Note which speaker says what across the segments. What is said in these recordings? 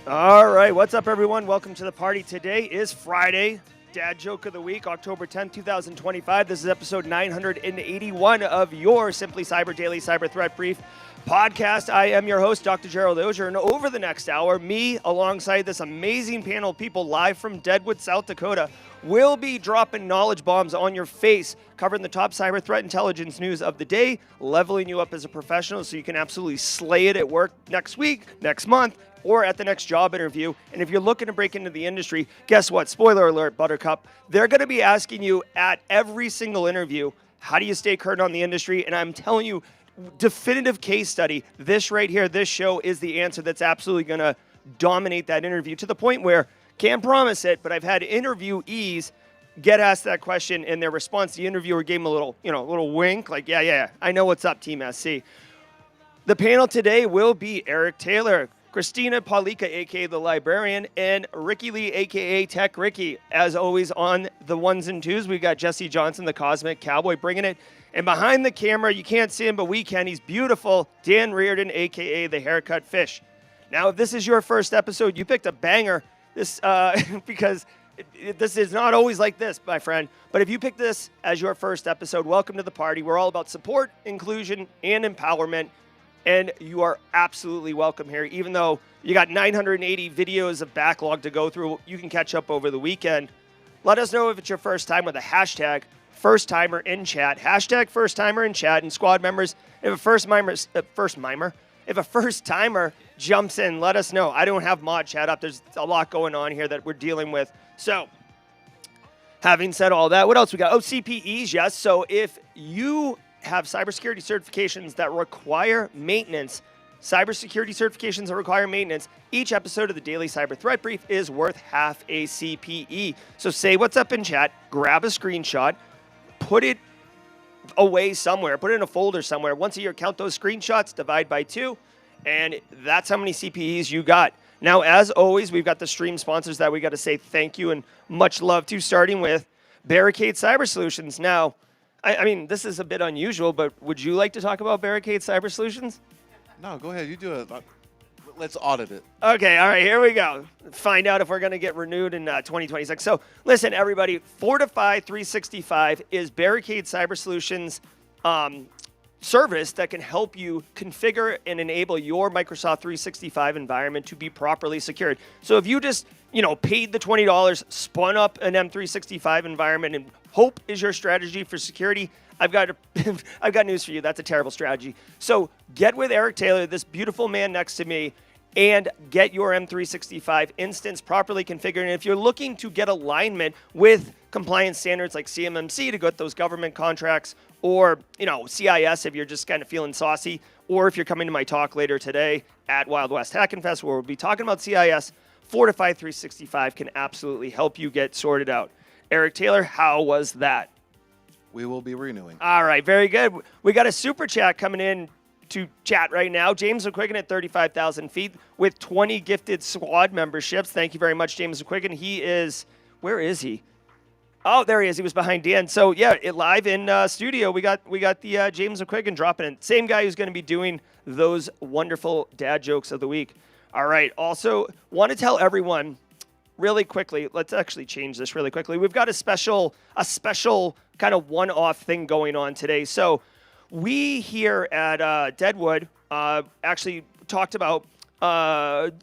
Speaker 1: All right, what's up, everyone? Welcome to the party. Today is Friday, Dad Joke of the Week, October 10th, 2025. This is episode 981 of your Simply Cyber Daily Cyber Threat Brief podcast. I am your host, Dr. Gerald Auger, and over the next hour, me, alongside this amazing panel of people live from Deadwood, South Dakota, will be dropping knowledge bombs on your face, covering the top cyber threat intelligence news of the day, leveling you up as a professional so you can absolutely slay it at work next week, next month, or at the next job interview. And if you're looking to break into the industry, guess what? Spoiler alert, Buttercup. They're going to be asking you at every single interview, how do you stay current on the industry? And I'm telling you, definitive case study, this right here, this show is the answer that's absolutely going to dominate that interview to the point where, can't promise it, but I've had interviewees get asked that question, and their response, the interviewer gave them a little wink, like, yeah, I know what's up, Team SC. The panel today will be Eric Taylor, Christina Paulika, a.k.a. The Librarian, and Ricky Lee, a.k.a. Tech Ricky. As always, on the ones and twos, we've got Jesse Johnson, the Cosmic Cowboy, bringing it. And behind the camera, you can't see him, but we can. He's beautiful, Dan Reardon, a.k.a. The Haircut Fish. Now, if this is your first episode, you picked a banger. This because this is not always like this, my friend. But if you pick this as your first episode, welcome to the party. We're all about support, inclusion, and empowerment. And you are absolutely welcome here. Even though you got 980 videos of backlog to go through, you can catch up over the weekend. Let us know if it's your first time with a hashtag first-timer in chat. Hashtag first-timer in chat. And squad members, if a first-timer jumps in, let us know. I don't have mod chat up. There's a lot going on here that we're dealing with. So, having said all that, what else we got? Oh, CPEs, yes. So if you have cybersecurity certifications that require maintenance, each episode of the Daily Cyber Threat Brief is worth half a CPE. So say what's up in chat, grab a screenshot, put it away somewhere, put it in a folder somewhere. Once a year, count those screenshots, divide by 2, and that's how many CPEs you got. Now, as always, we've got the stream sponsors that we got to say thank you and much love to, starting with Barricade Cyber Solutions. Now, I mean, this is a bit unusual, but would you like to talk about Barricade Cyber Solutions?
Speaker 2: No, go ahead. You do it. Let's audit it.
Speaker 1: Okay, all right, here we go. Find out if we're going to get renewed in 2026. So, listen, everybody, Fortify 365 is Barricade Cyber Solutions' service that can help you configure and enable your Microsoft 365 environment to be properly secured. So if you just, paid the $20, spun up an M365 environment, and hope is your strategy for security, I've got news for you. That's a terrible strategy. So get with Eric Taylor, this beautiful man next to me, and get your M365 instance properly configured. And if you're looking to get alignment with compliance standards like CMMC to get those government contracts, or CIS if you're just kind of feeling saucy, or if you're coming to my talk later today at Wild West Hacking Fest where we'll be talking about CIS, Fortify 365 can absolutely help you get sorted out. Eric Taylor, how was that?
Speaker 2: We will be renewing.
Speaker 1: All right, very good. We got a super chat coming in to chat right now. James McQuiggan at 35,000 feet with 20 gifted squad memberships. Thank you very much, James McQuiggan. Where is he? Oh, there he is. He was behind Dan. So, yeah, live in studio, we got the James McQuiggan dropping in. Same guy who's going to be doing those wonderful dad jokes of the week. All right. Also, want to tell everyone really quickly, let's actually change this really quickly. We've got a special kind of one-off thing going on today. So, we here at Deadwood actually talked about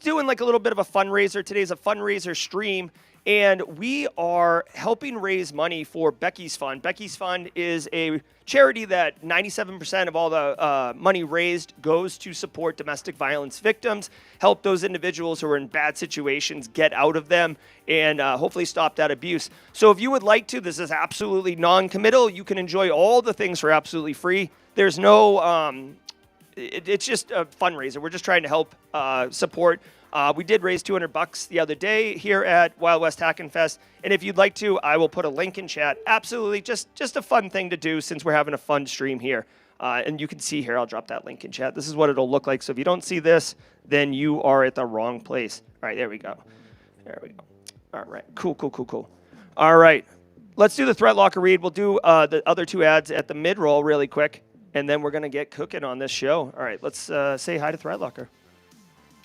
Speaker 1: doing like a little bit of a fundraiser. Today's a fundraiser stream, and we are helping raise money for Becky's Fund. Becky's Fund is a charity that 97% of all the money raised goes to support domestic violence victims, help those individuals who are in bad situations get out of them, and hopefully stop that abuse. So if you would like to, this is absolutely non-committal. You can enjoy all the things for absolutely free. There's no, it's just a fundraiser. We're just trying to help support. We did raise $200 the other day here at Wild West Hacking Fest. And if you'd like to, I will put a link in chat. Absolutely, just a fun thing to do since we're having a fun stream here. And you can see here, I'll drop that link in chat. This is what it'll look like. So if you don't see this, then you are at the wrong place. All right, there we go. All right, cool. All right, let's do the Threat Locker read. We'll do the other 2 ads at the mid-roll really quick. And then we're going to get cooking on this show. All right, let's say hi to Threat Locker.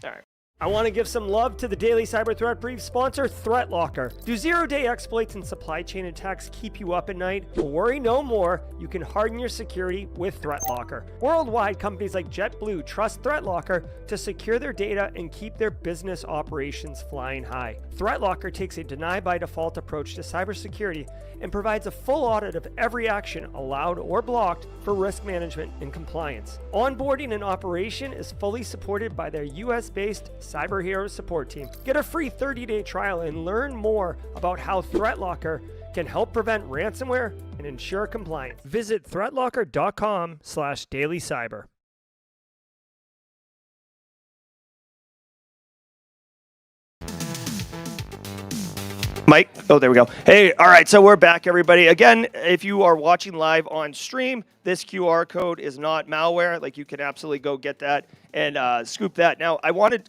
Speaker 1: All right. I want to give some love to the Daily Cyber Threat Brief sponsor, ThreatLocker. Do zero-day exploits and supply chain attacks keep you up at night? Worry no more. You can harden your security with ThreatLocker. Worldwide, companies like JetBlue trust ThreatLocker to secure their data and keep their business operations flying high. ThreatLocker takes a deny-by-default approach to cybersecurity and provides a full audit of every action allowed or blocked for risk management and compliance. Onboarding and operation is fully supported by their US-based Cyber Heroes support team. Get a free 30-day trial and learn more about how ThreatLocker can help prevent ransomware and ensure compliance. Visit threatlocker.com/dailycyber. Mike, oh, there we go. Hey, all right, so we're back, everybody. Again, if you are watching live on stream, this QR code is not malware. Like, you can absolutely go get that and scoop that. Now,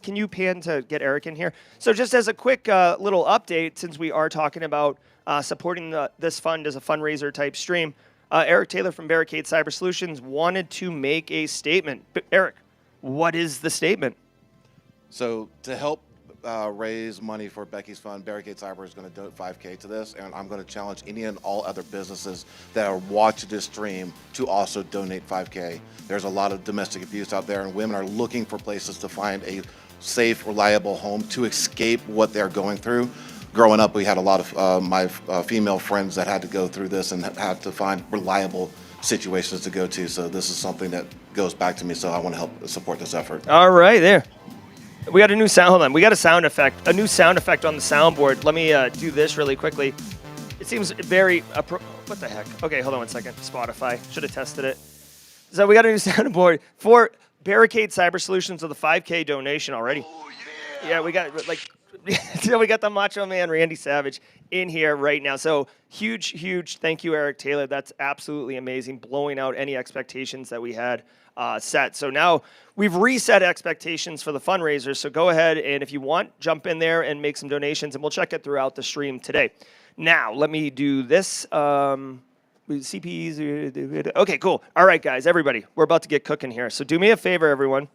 Speaker 1: can you pan to get Eric in here? So just as a quick little update, since we are talking about supporting this fund as a fundraiser type stream, Eric Taylor from Barricade Cyber Solutions wanted to make a statement. Eric, what is the statement?
Speaker 2: So to help raise money for Becky's fund, Barricade Cyber is going to donate $5K to this, and I'm going to challenge any and all other businesses that are watching this stream to also donate $5K. There's a lot of domestic abuse out there, and women are looking for places to find a safe, reliable home to escape what they're going through. Growing up, we had a lot of my female friends that had to go through this and had to find reliable situations to go to. So this is something that goes back to me, so I want to help support this effort.
Speaker 1: All right, there. We got a new sound. Hold on. We got a new sound effect on the soundboard. Let me do this really quickly. It seems very what the heck? Okay, hold on 1 second. Spotify. Should have tested it. So we got a new soundboard for Barricade Cyber Solutions with a 5K donation already. Oh, yeah. Yeah, we got we got the Macho Man Randy Savage in here right now. So huge thank you, Eric Taylor. That's absolutely amazing, blowing out any expectations that we had set. So now we've reset expectations for the fundraiser. So go ahead and if you want, jump in there and make some donations, and we'll check it throughout the stream today. Now let me do this. CPEs. Okay, cool. All right, guys, everybody, we're about to get cooking here. So do me a favor, everyone.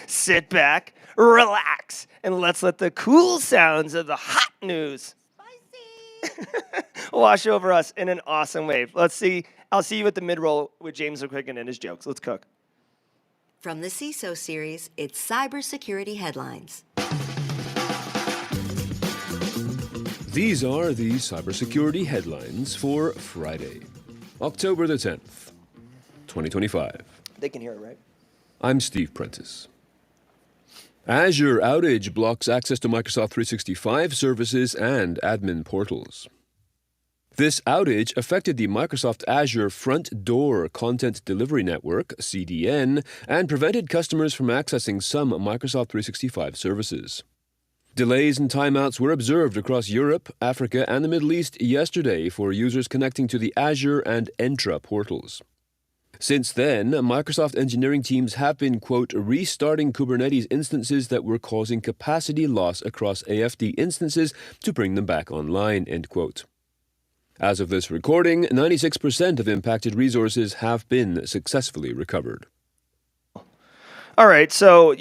Speaker 1: Sit back, relax, and let's let the cool sounds of the hot news wash over us in an awesome wave. Let's see. I'll see you at the mid-roll with James McQuiggan and his jokes. Let's cook.
Speaker 3: From the CISO series, it's cybersecurity headlines.
Speaker 4: These are the cybersecurity headlines for Friday, October the 10th, 2025.
Speaker 1: They can hear it, right?
Speaker 4: I'm Steve Prentice. Azure outage blocks access to Microsoft 365 services and admin portals. This outage affected the Microsoft Azure Front Door Content Delivery Network, CDN, and prevented customers from accessing some Microsoft 365 services. Delays and timeouts were observed across Europe, Africa, and the Middle East yesterday for users connecting to the Azure and Entra portals. Since then, Microsoft engineering teams have been, quote, restarting Kubernetes instances that were causing capacity loss across AFD instances to bring them back online, end quote. As of this recording, 96% of impacted resources have been successfully recovered.
Speaker 1: All right, so,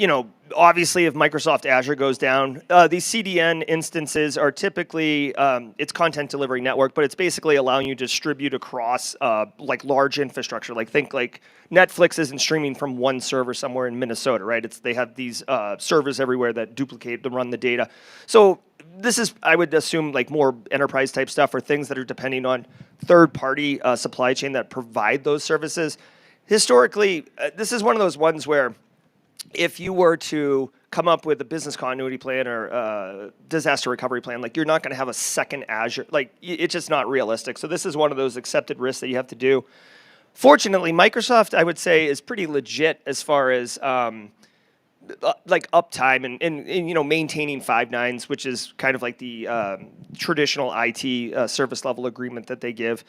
Speaker 1: obviously if Microsoft Azure goes down, these CDN instances are typically, it's content delivery network, but it's basically allowing you to distribute across large infrastructure. Think Netflix isn't streaming from one server somewhere in Minnesota, right? They have these servers everywhere that duplicate to run the data. So this is, I would assume, more enterprise type stuff or things that are depending on third-party supply chain that provide those services. Historically, this is one of those ones where if you were to come up with a business continuity plan or disaster recovery plan, you're not going to have a second Azure. It's just not realistic. So this is one of those accepted risks that you have to do. Fortunately, Microsoft, I would say, is pretty legit as far as uptime and maintaining 5 nines, which is kind of like the traditional IT service level agreement that they give.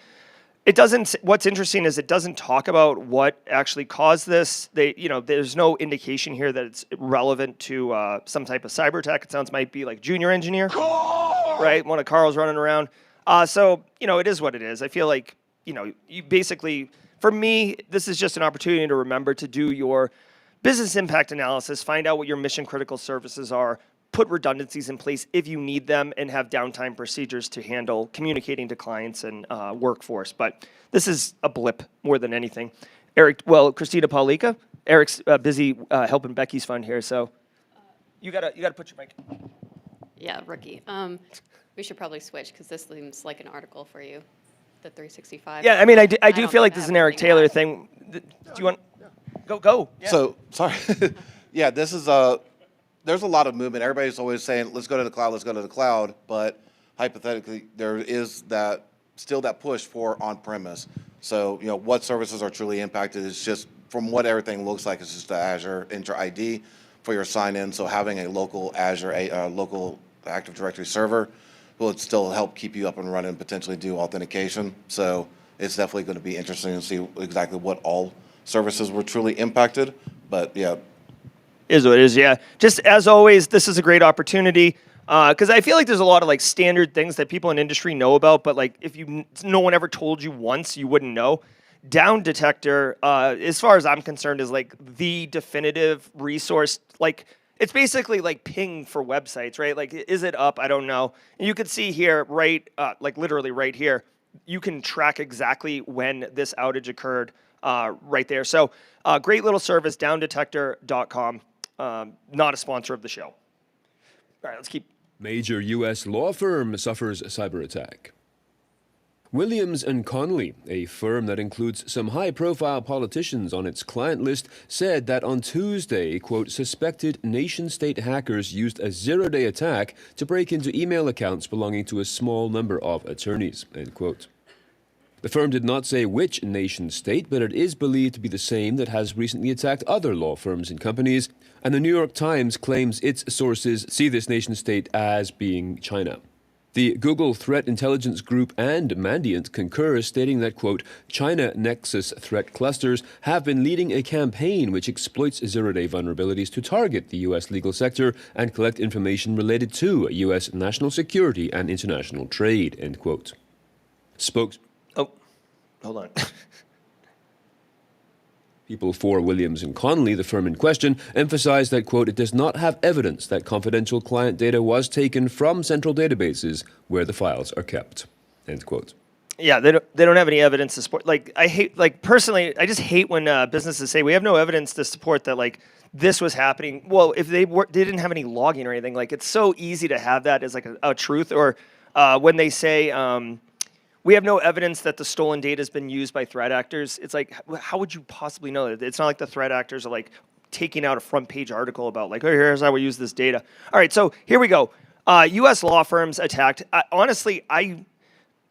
Speaker 1: It doesn't. What's interesting is it doesn't talk about what actually caused this. There's no indication here that it's relevant to some type of cyber attack. It sounds might be like junior engineer, right? One of Carl's running around. So it is what it is. I feel like you basically, for me, this is just an opportunity to remember to do your business impact analysis, find out what your mission critical services are, put redundancies in place if you need them, and have downtime procedures to handle communicating to clients and workforce. But this is a blip more than anything. Christina Paulika, Eric's busy helping Becky's fund here, so you gotta put your mic.
Speaker 5: Yeah, rookie. We should probably switch because this seems like an article for you, the 365.
Speaker 1: Yeah, I mean, I do feel like
Speaker 5: think
Speaker 1: this is
Speaker 5: I
Speaker 1: an
Speaker 5: have
Speaker 1: Eric
Speaker 5: anything
Speaker 1: Taylor
Speaker 5: to add.
Speaker 1: thing. Do you want? Go. Yeah.
Speaker 2: So, sorry. Yeah, this is there's a lot of movement. Everybody's always saying, let's go to the cloud, let's go to the cloud. But hypothetically, there is still that push for on-premise. So, what services are truly impacted is just from what everything looks like, it's just the Azure Enter ID for your sign-in. So having a local Azure, local Active Directory server will still help keep you up and running, potentially do authentication. So it's definitely going to be interesting to see exactly what all services were truly impacted. But yeah.
Speaker 1: Is what it is, yeah. Just as always, this is a great opportunity because I feel like there's a lot of like standard things that people in industry know about, but like if no one ever told you once, you wouldn't know. Down Detector, as far as I'm concerned, is like the definitive resource. Like it's basically like ping for websites, right? Like, is it up? I don't know. And you can see here, right, like literally right here, you can track exactly when this outage occurred right there. So great little service, downdetector.com. Not a sponsor of the show. All right, let's keep.
Speaker 4: Major U.S. law firm suffers cyber attack. Williams & Connolly, a firm that includes some high-profile politicians on its client list, said that on Tuesday, quote, suspected nation-state hackers used a zero-day attack to break into email accounts belonging to a small number of attorneys, end quote. The firm did not say which nation-state, but it is believed to be the same that has recently attacked other law firms and companies, and the New York Times claims its sources see this nation-state as being China. The Google Threat Intelligence Group and Mandiant concur, stating that, quote, China Nexus threat clusters have been leading a campaign which exploits zero-day vulnerabilities to target the U.S. legal sector and collect information related to U.S. national security and international trade, end quote.
Speaker 1: Oh, hold on.
Speaker 4: People for Williams & Connolly, the firm in question, emphasized that, quote, it does not have evidence that confidential client data was taken from central databases where the files are kept, end quote.
Speaker 1: Yeah, they don't have any evidence to support. Like, I hate, like, personally, I just hate when businesses say we have no evidence to support that, like, this was happening. Well, if they didn't have any logging or anything, like, it's so easy to have that as, like, a truth. Or when they say, we have no evidence that the stolen data has been used by threat actors. It's like, how would you possibly know that? It's not like the threat actors are like taking out a front page article about like, oh, here's how we use this data. All right, so here we go. U.S. law firms attacked. Honestly,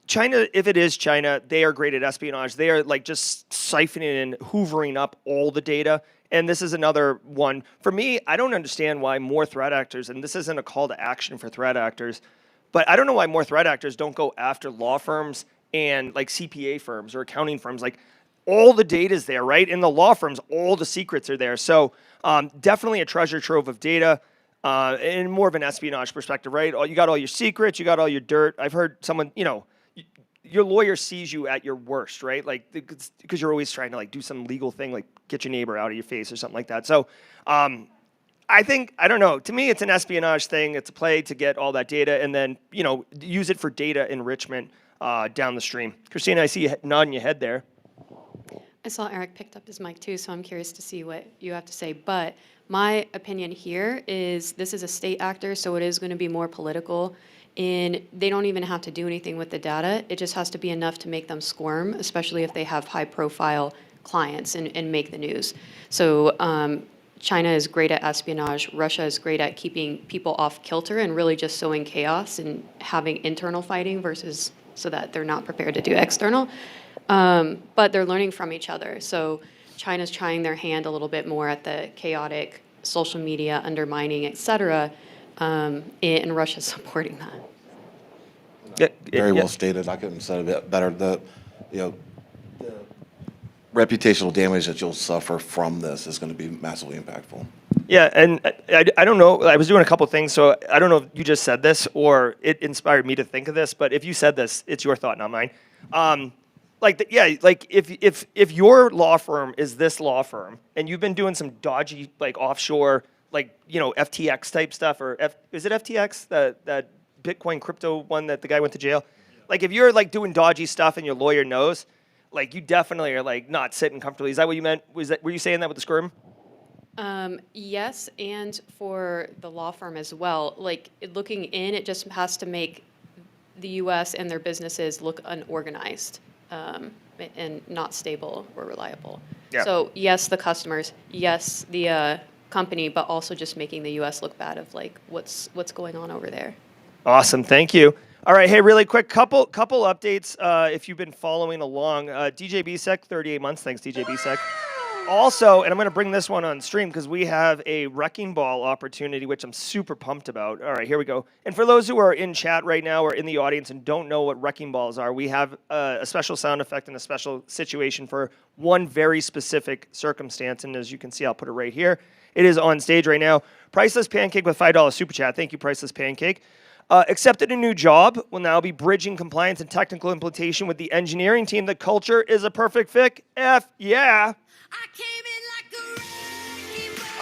Speaker 1: China, if it is China, they are great at espionage. They are like just siphoning and hoovering up all the data. And this is another one. For me, I don't understand why more threat actors, and this isn't a call to action for threat actors, but I don't know why more threat actors don't go after law firms and like CPA firms or accounting firms. Like all the data is there, right? In the law firms, all the secrets are there. So definitely a treasure trove of data and more of an espionage perspective, right? You got all your secrets, you got all your dirt. I've heard someone, your lawyer sees you at your worst, right? Like because you're always trying to like do some legal thing, like get your neighbor out of your face or something like that. So I don't know. To me, it's an espionage thing. It's a play to get all that data and then, use it for data enrichment down the stream. Christina, I see you nodding your head there.
Speaker 5: I saw Eric picked up his mic too, so I'm curious to see what you have to say. But my opinion here is this is a state actor, so it is going to be more political. And they don't even have to do anything with the data. It just has to be enough to make them squirm, especially if they have high-profile clients and make the news. So China is great at espionage. Russia is great at keeping people off kilter and really just sowing chaos and having internal fighting versus so that they're not prepared to do external. But they're learning from each other. So China's trying their hand a little bit more at the chaotic social media undermining, et cetera, and Russia's supporting that.
Speaker 2: Very well stated. I couldn't have said it better. The reputational damage that you'll suffer from this is going to be massively impactful.
Speaker 1: Yeah, and I don't know. I was doing a couple things, so I don't know if you just said this or it inspired me to think of this. But if you said this, it's your thought, not mine. like if your law firm is this law firm and you've been doing some dodgy like offshore FTX type stuff is it FTX that Bitcoin crypto one that the guy went to jail? Like if you're like doing dodgy stuff and your lawyer knows, like you definitely are like not sitting comfortably. Is that what you meant? Were you saying that with the scrim?
Speaker 5: Yes, and for the law firm as well. Like looking in, it just has to make the U.S. and their businesses look unorganized and not stable or reliable.
Speaker 1: Yeah.
Speaker 5: So yes, the customers, yes, the company, but also just making the U.S. look bad of like what's going on over there.
Speaker 1: Awesome, thank you. All right, hey, really quick, couple updates if you've been following along. DJ BSEC, 38 months. Thanks, DJ BSEC. Also, and I'm going to bring this one on stream because we have a wrecking ball opportunity, which I'm super pumped about. All right, here we go. And for those who are in chat right now or in the audience and don't know what wrecking balls are, we have a special sound effect and a special situation for one very specific circumstance. And as you can see, I'll put it right here. It is on stage right now. Priceless Pancake with $5 super chat. Thank you, Priceless Pancake. Accepted a new job, will now be bridging compliance and technical implementation with the engineering team. The culture is a perfect fit. Yeah.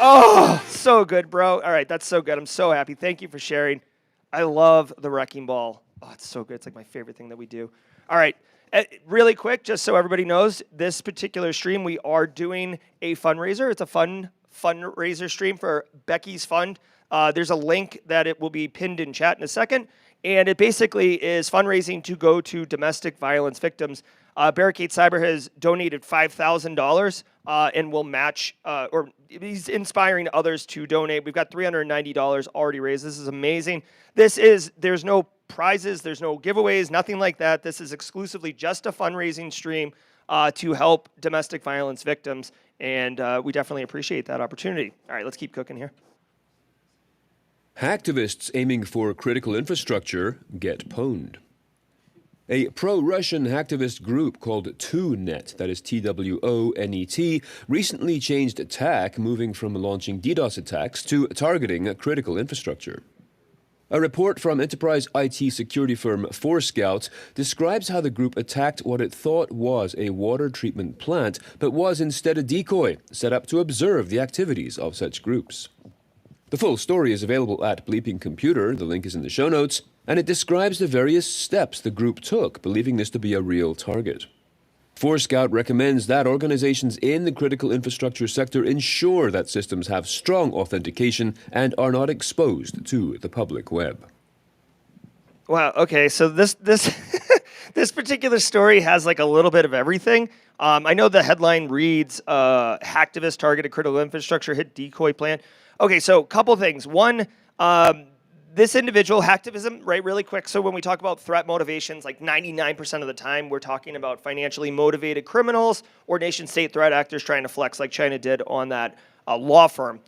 Speaker 1: Oh, so good, bro. All right, that's so good. I'm so happy. Thank you for sharing. I love the wrecking ball. Oh, it's so good. It's like my favorite thing that we do. All right, really quick, just so everybody knows, this particular stream, we are doing a fundraiser. It's a fundraiser stream for Becky's Fund. There's a link that it will be pinned in chat in a second. And it basically is fundraising to go to domestic violence victims. Barricade Cyber has donated $5,000 and will match, or he's inspiring others to donate. We've got $390 already raised. This is amazing. There's no prizes, there's no giveaways, nothing like that. This is exclusively just a fundraising stream to help domestic violence victims. And we definitely appreciate that opportunity. All right, let's keep cooking here.
Speaker 4: Hacktivists aiming for critical infrastructure get pwned. A pro-Russian hacktivist group called TwoNet, that is TWONET, recently changed attack, moving from launching DDoS attacks to targeting critical infrastructure. A report from enterprise IT security firm Forescout describes how the group attacked what it thought was a water treatment plant, but was instead a decoy set up to observe the activities of such groups. The full story is available at Bleeping Computer, the link is in the show notes, and it describes the various steps the group took, believing this to be a real target. Forescout recommends that organizations in the critical infrastructure sector ensure that systems have strong authentication and are not exposed to the public web.
Speaker 1: Wow, okay, so this this particular story has like a little bit of everything. I know the headline reads, Hacktivist targeted critical infrastructure hit decoy plan. Okay, so a couple things. One, this individual, hacktivism, right, really quick. So when we talk about threat motivations, like 99% of the time, we're talking about financially motivated criminals or nation-state threat actors trying to flex like China did on that law firm.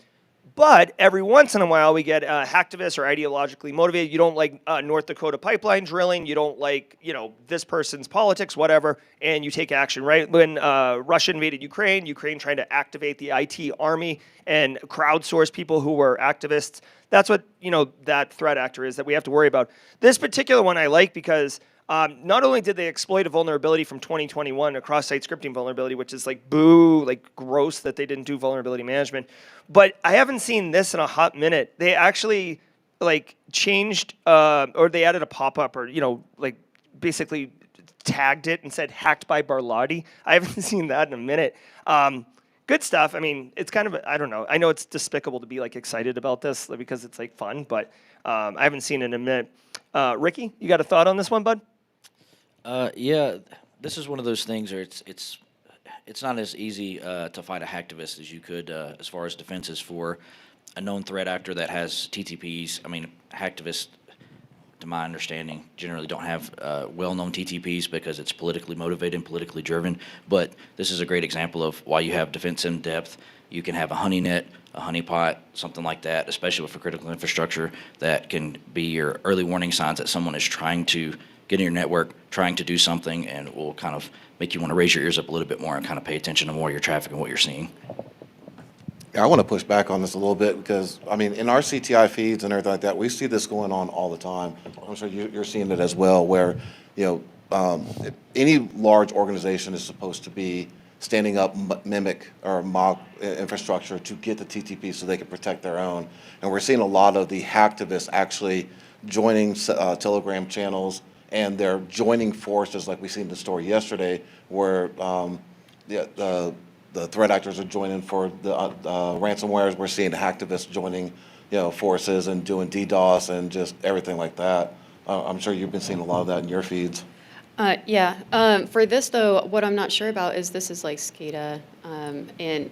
Speaker 1: But every once in a while, we get hacktivists or ideologically motivated. You don't like North Dakota pipeline drilling. You don't like, this person's politics, whatever, and you take action, right? When Russia invaded Ukraine trying to activate the IT army and crowdsource people who were activists. That's what, that threat actor is that we have to worry about. This particular one I like because not only did they exploit a vulnerability from 2021, a cross-site scripting vulnerability, which is like boo, like gross that they didn't do vulnerability management, but I haven't seen this in a hot minute. They actually like changed or they added a pop-up or, like basically tagged it and said hacked by Barlotti. I haven't seen that in a minute. Good stuff. I mean, it's kind of, I don't know. I know it's despicable to be like excited about this because it's like fun, but I haven't seen it in a minute. Ricky, you got a thought on this one, bud?
Speaker 6: Yeah, this is one of those things where it's not as easy to fight a hacktivist as you could as far as defenses for a known threat actor that has TTPs. I mean, hacktivists, to my understanding, generally don't have well-known TTPs because it's politically motivated and politically driven. But this is a great example of why you have defense in depth. You can have a honeynet, a honeypot, something like that, especially for critical infrastructure, that can be your early warning signs that someone is trying to get in your network, trying to do something, and will kind of make you want to raise your ears up a little bit more and kind of pay attention to more of your traffic and what you're seeing.
Speaker 2: Yeah, I want to push back on this a little bit because, I mean, in our CTI feeds and everything like that, we see this going on all the time. I'm sure you're seeing it as well, where, any large organization is supposed to be standing up mimic or mock infrastructure to get the TTP so they can protect their own. And we're seeing a lot of the hacktivists actually joining Telegram channels, and they're joining forces like we seen in the story yesterday where the threat actors are joining for the ransomwares. We're seeing hacktivists joining forces and doing DDoS and just everything like that. I'm sure you've been seeing a lot of that in your feeds.
Speaker 5: Yeah. For this, though, what I'm not sure about is this is like SCADA, and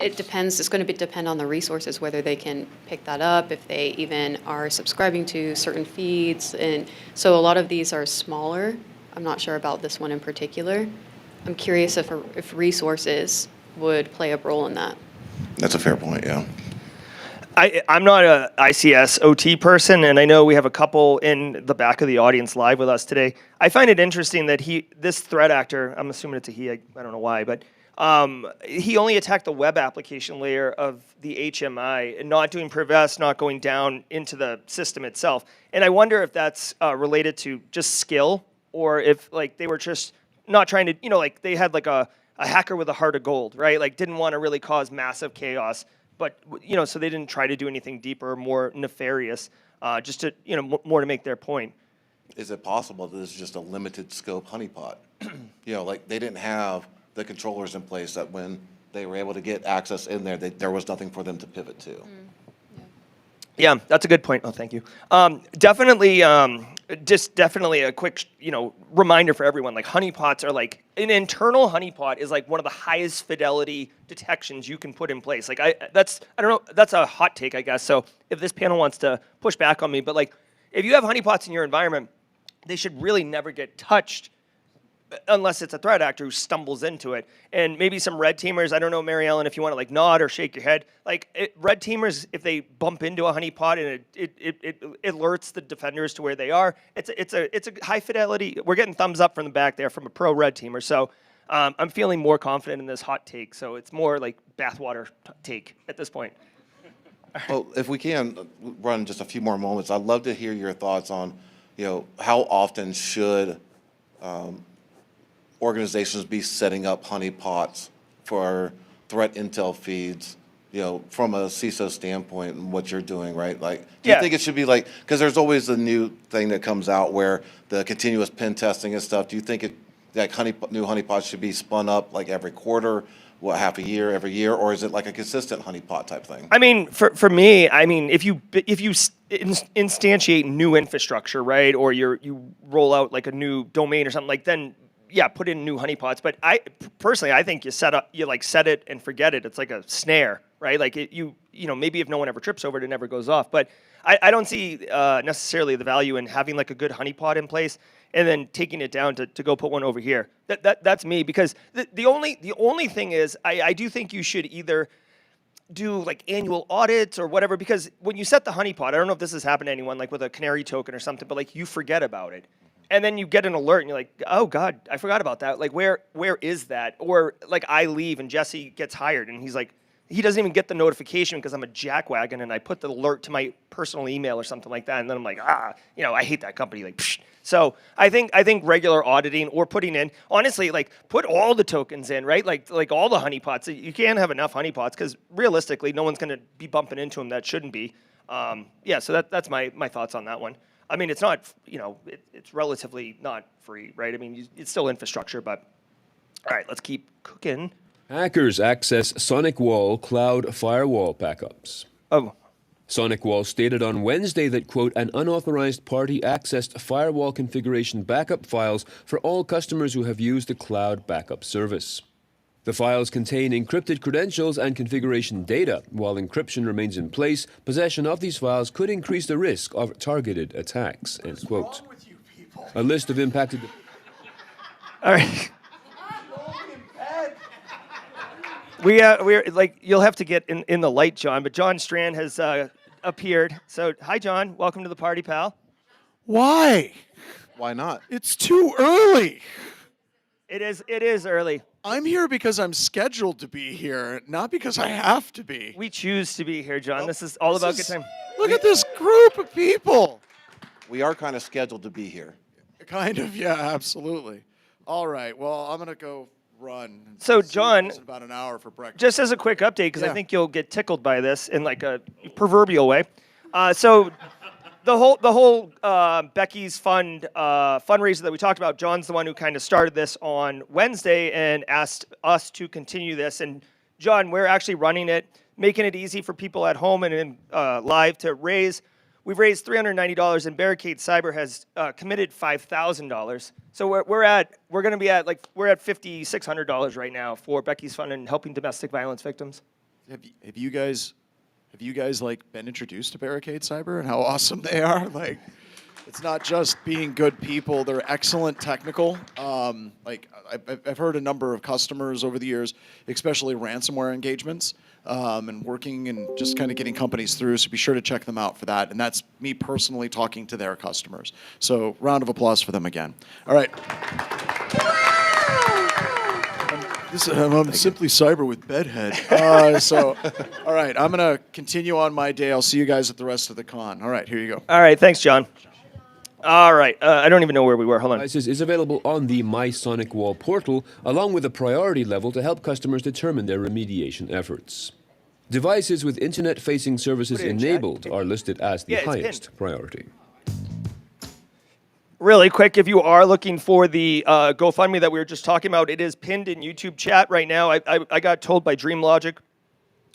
Speaker 5: it depends. It's going to depend on the resources, whether they can pick that up, if they even are subscribing to certain feeds. And so a lot of these are smaller. I'm not sure about this one in particular. I'm curious if resources would play a role in that.
Speaker 2: That's a fair point, yeah.
Speaker 1: I'm not a ICS OT person, and I know we have a couple in the back of the audience live with us today. I find it interesting that this threat actor, I'm assuming it's a he, I don't know why, but he only attacked the web application layer of the HMI, and not doing prevest, not going down into the system itself. And I wonder if that's related to just skill, or if like they were just not trying to, like they had like a hacker with a heart of gold, right? Like didn't want to really cause massive chaos. But, so they didn't try to do anything deeper, more nefarious, just to, more to make their point.
Speaker 2: Is it possible that this is just a limited scope honeypot? Like they didn't have the controllers in place that when they were able to get access in there, there was nothing for them to pivot to.
Speaker 1: Yeah, that's a good point. Oh, thank you. Definitely a quick, reminder for everyone. Like honeypots are like an internal honeypot is like one of the highest fidelity detections you can put in place. Like I don't know, that's a hot take, I guess. So if this panel wants to push back on me, but like if you have honeypots in your environment, they should really never get touched unless it's a threat actor who stumbles into it. And maybe some red teamers, I don't know, Mary Ellen, if you want to like nod or shake your head, like red teamers, if they bump into a honeypot and it alerts the defenders to where they are, it's a high fidelity. We're getting thumbs up from the back there from a pro red teamer. So I'm feeling more confident in this hot take. So it's more like bathwater take at this point.
Speaker 2: Well, if we can run just a few more moments, I'd love to hear your thoughts on, how often should organizations be setting up honeypots for threat intel feeds, from a CISO standpoint and what you're doing, right? Like, do you think it should be like, because there's always a new thing that comes out where the continuous pen testing and stuff. Do you think new honeypots should be spun up like every quarter, half a year, every year, or is it like a consistent honeypot type thing?
Speaker 1: I mean, for me, if you instantiate new infrastructure, right, or you roll out like a new domain or something, like then put in new honeypots. But I personally think you set it and forget it. It's like a snare, right? Like maybe if no one ever trips over it, it never goes off. But I don't see necessarily the value in having like a good honeypot in place and then taking it down to go put one over here. That's me, because the only thing is I do think you should either do like annual audits or whatever, because when you set the honeypot, I don't know if this has happened to anyone like with a canary token or something, but like you forget about it. And then you get an alert and you're like, oh God, I forgot about that. Like where is that? Or like I leave and Jesse gets hired and he's like, he doesn't even get the notification because I'm a jackwagon and I put the alert to my personal email or something like that. And then I'm like, I hate that company. Like, psh. So I think regular auditing or putting in, honestly, like put all the tokens in, right? Like all the honeypots. You can't have enough honeypots because realistically, no one's going to be bumping into them that shouldn't be. So that's my thoughts on that one. I mean, it's not, it's relatively not free, right? I mean, it's still infrastructure, but all right, let's keep cooking.
Speaker 4: Hackers access SonicWall cloud firewall backups.
Speaker 1: Oh.
Speaker 4: SonicWall stated on Wednesday that, quote, an unauthorized party accessed firewall configuration backup files for all customers who have used the cloud backup service. The files contain encrypted credentials and configuration data. While encryption remains in place, possession of these files could increase the risk of targeted attacks, end quote.
Speaker 7: What's wrong with you people?
Speaker 4: A list of impacted...
Speaker 1: All right. We're like, you'll have to get in the light, John, but John Strand has appeared. So, hi, John. Welcome to the party, pal.
Speaker 7: Why?
Speaker 2: Why not?
Speaker 7: It's too early.
Speaker 1: It is early.
Speaker 7: I'm here because I'm scheduled to be here, not because I have to be.
Speaker 1: We choose to be here, John. This is all about good time.
Speaker 7: Look at this group of people.
Speaker 2: We are kind of scheduled to be here.
Speaker 7: Kind of, yeah, absolutely. All right, well, I'm going to go run.
Speaker 1: So,
Speaker 7: See you
Speaker 1: John,
Speaker 7: guys in about an hour for breakfast.
Speaker 1: just as a quick update, because I
Speaker 7: Yeah.
Speaker 1: think you'll get tickled by this in like a proverbial way. So the whole Becky's Fund fundraiser that we talked about, John's the one who kind of started this on Wednesday and asked us to continue this. And John, we're actually running it, making it easy for people at home and live to raise. We've raised $390, and Barricade Cyber has committed $5,000. So we're going to be at $5,600 right now for Becky's Fund and helping domestic violence victims.
Speaker 7: Have you guys like been introduced to Barricade Cyber and how awesome they are? Like, it's not just being good people; they're excellent technical. Like I've heard a number of customers over the years, especially ransomware engagements, and working and just kind of getting companies through. So be sure to check them out for that. And that's me personally talking to their customers. So round of applause for them again. All right. I'm Simply Cyber with Bedhead. All right, I'm going to continue on my day. I'll see you guys at the rest of the con. All right, here you go.
Speaker 1: All right, thanks, John. All right, I don't even know where we were. Hold on.
Speaker 4: Devices is available on the My SonicWall portal, along with a priority level to help customers determine their remediation efforts. Devices with internet-facing services
Speaker 1: Put it in chat.
Speaker 4: enabled are listed as the
Speaker 1: Yeah, it's
Speaker 4: highest
Speaker 1: pinned.
Speaker 4: priority.
Speaker 1: Really quick, if you are looking for the GoFundMe that we were just talking about, it is pinned in YouTube chat right now. I got told by DreamLogic,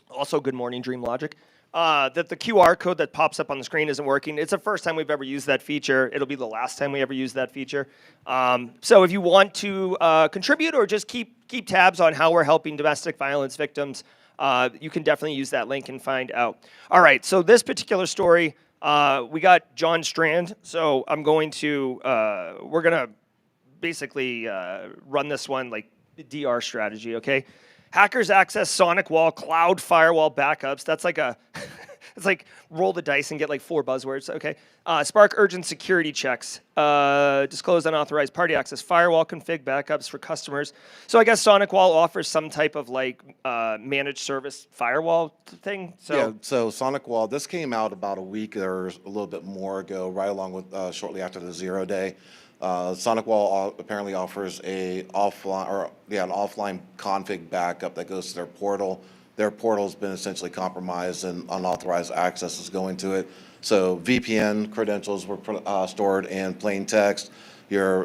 Speaker 1: also good morning DreamLogic, that the QR code that pops up on the screen isn't working. It's the first time we've ever used that feature. It'll be the last time we ever use that feature. So if you want to contribute or just keep tabs on how we're helping domestic violence victims, you can definitely use that link and find out. All right, so this particular story, we got John Strand, so I'm going to, we're going to basically run this one like DR strategy, okay? Hackers access SonicWall cloud firewall backups. That's like a, it's like roll the dice and get like 4 buzzwords, okay? Spark urgent security checks. Disclose unauthorized party access firewall config backups for customers. So I guess SonicWall offers some type of like managed service firewall thing. So
Speaker 2: Yeah, so SonicWall, this came out about a week or a little bit more ago, right along with shortly after the 0 day. SonicWall apparently offers an offline config backup that goes to their portal. Their portal's been essentially compromised and unauthorized access is going to it. So VPN credentials were stored in plain text. Your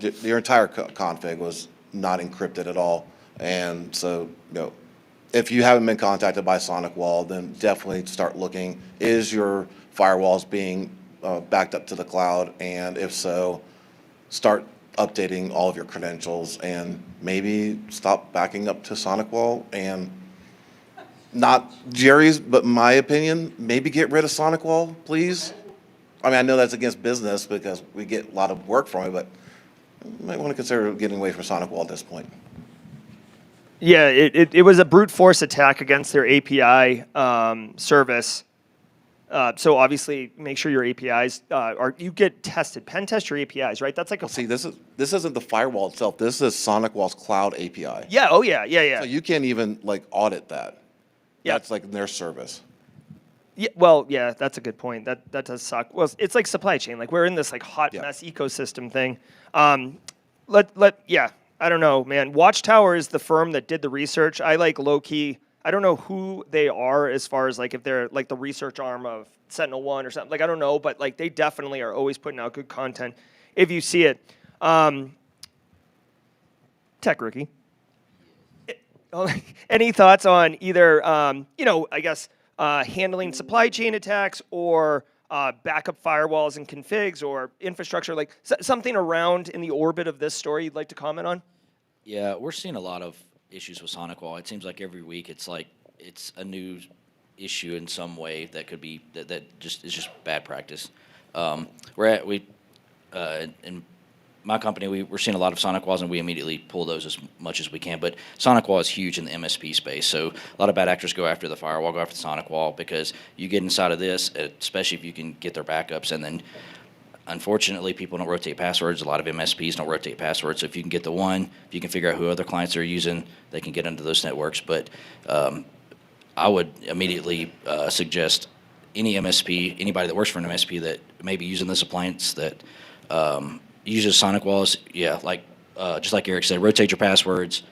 Speaker 2: entire config was not encrypted at all. And so, if you haven't been contacted by SonicWall, then definitely start looking. Is your firewalls being backed up to the cloud? And if so, start updating all of your credentials and maybe stop backing up to SonicWall. And not Jerry's, but my opinion, maybe get rid of SonicWall, please. I mean, I know that's against business because we get a lot of work from it, but you might want to consider getting away from SonicWall at this point.
Speaker 1: yeah, it was a brute force attack against their API service. So obviously, make sure your APIs you get tested. Pen test your APIs, right? That's like a
Speaker 2: See, this isn't the firewall itself. This is SonicWall's cloud API.
Speaker 1: yeah. Oh yeah.
Speaker 2: So you can't even like audit that.
Speaker 1: Yeah.
Speaker 2: That's like their service.
Speaker 1: Yeah, well, yeah, that's a good point. That does suck. Well, it's like supply chain. Like we're in this like hot
Speaker 2: Yeah.
Speaker 1: mess ecosystem thing. Yeah, I don't know, man. Watchtower is the firm that did the research. I like low key. I don't know who they are as far as like if they're like the research arm of SentinelOne or something. Like I don't know, but like they definitely are always putting out good content. If you see it, Tech Rookie. Any thoughts on either, I guess, handling supply chain attacks or backup firewalls and configs or infrastructure, like something around in the orbit of this story you'd like to comment on?
Speaker 6: Yeah, we're seeing a lot of issues with SonicWall. It seems like every week it's a new issue in some way that could be that just is just bad practice. In my company, we're seeing a lot of SonicWalls, and we immediately pull those as much as we can. But SonicWall is huge in the MSP space, so a lot of bad actors go after the firewall, go after the SonicWall, because you get inside of this, especially if you can get their backups, and then unfortunately, people don't rotate passwords. A lot of MSPs don't rotate passwords, so if you can get the one, if you can figure out who other clients are using, they can get into those networks. But I would immediately suggest any MSP, anybody that works for an MSP that may be using this appliance that uses SonicWalls, like just like Eric said, rotate your passwords.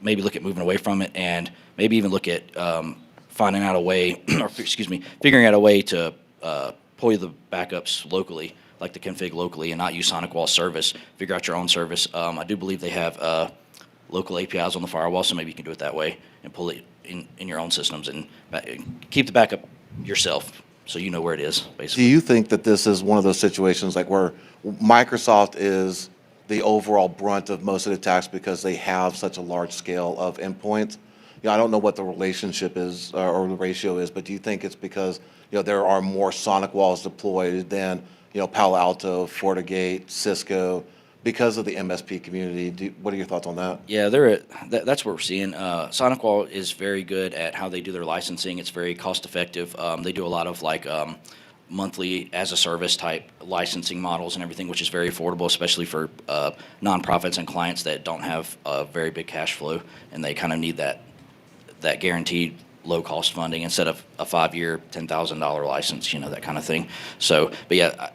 Speaker 6: Maybe look at moving away from it, and maybe even look at finding out a way, or figuring out a way to pull the backups locally, like the config locally, and not use SonicWall service. Figure out your own service. I do believe they have local APIs on the firewall, so maybe you can do it that way and pull it in your own systems and keep the backup yourself, so you know where it is, basically.
Speaker 2: Do you think that this is one of those situations like where Microsoft is the overall brunt of most of the attacks because they have such a large scale of endpoints? I don't know what the relationship is or the ratio is, but do you think it's because there are more SonicWalls deployed than Palo Alto, FortiGate, Cisco, because of the MSP community? What are your thoughts on that?
Speaker 6: Yeah, that's what we're seeing. SonicWall is very good at how they do their licensing. It's very cost effective. They do a lot of monthly as a service type licensing models and everything, which is very affordable, especially for nonprofits and clients that don't have a very big cash flow, and they kind of need that guaranteed low cost funding instead of a 5-year $10,000 license, that kind of thing. So, but yeah,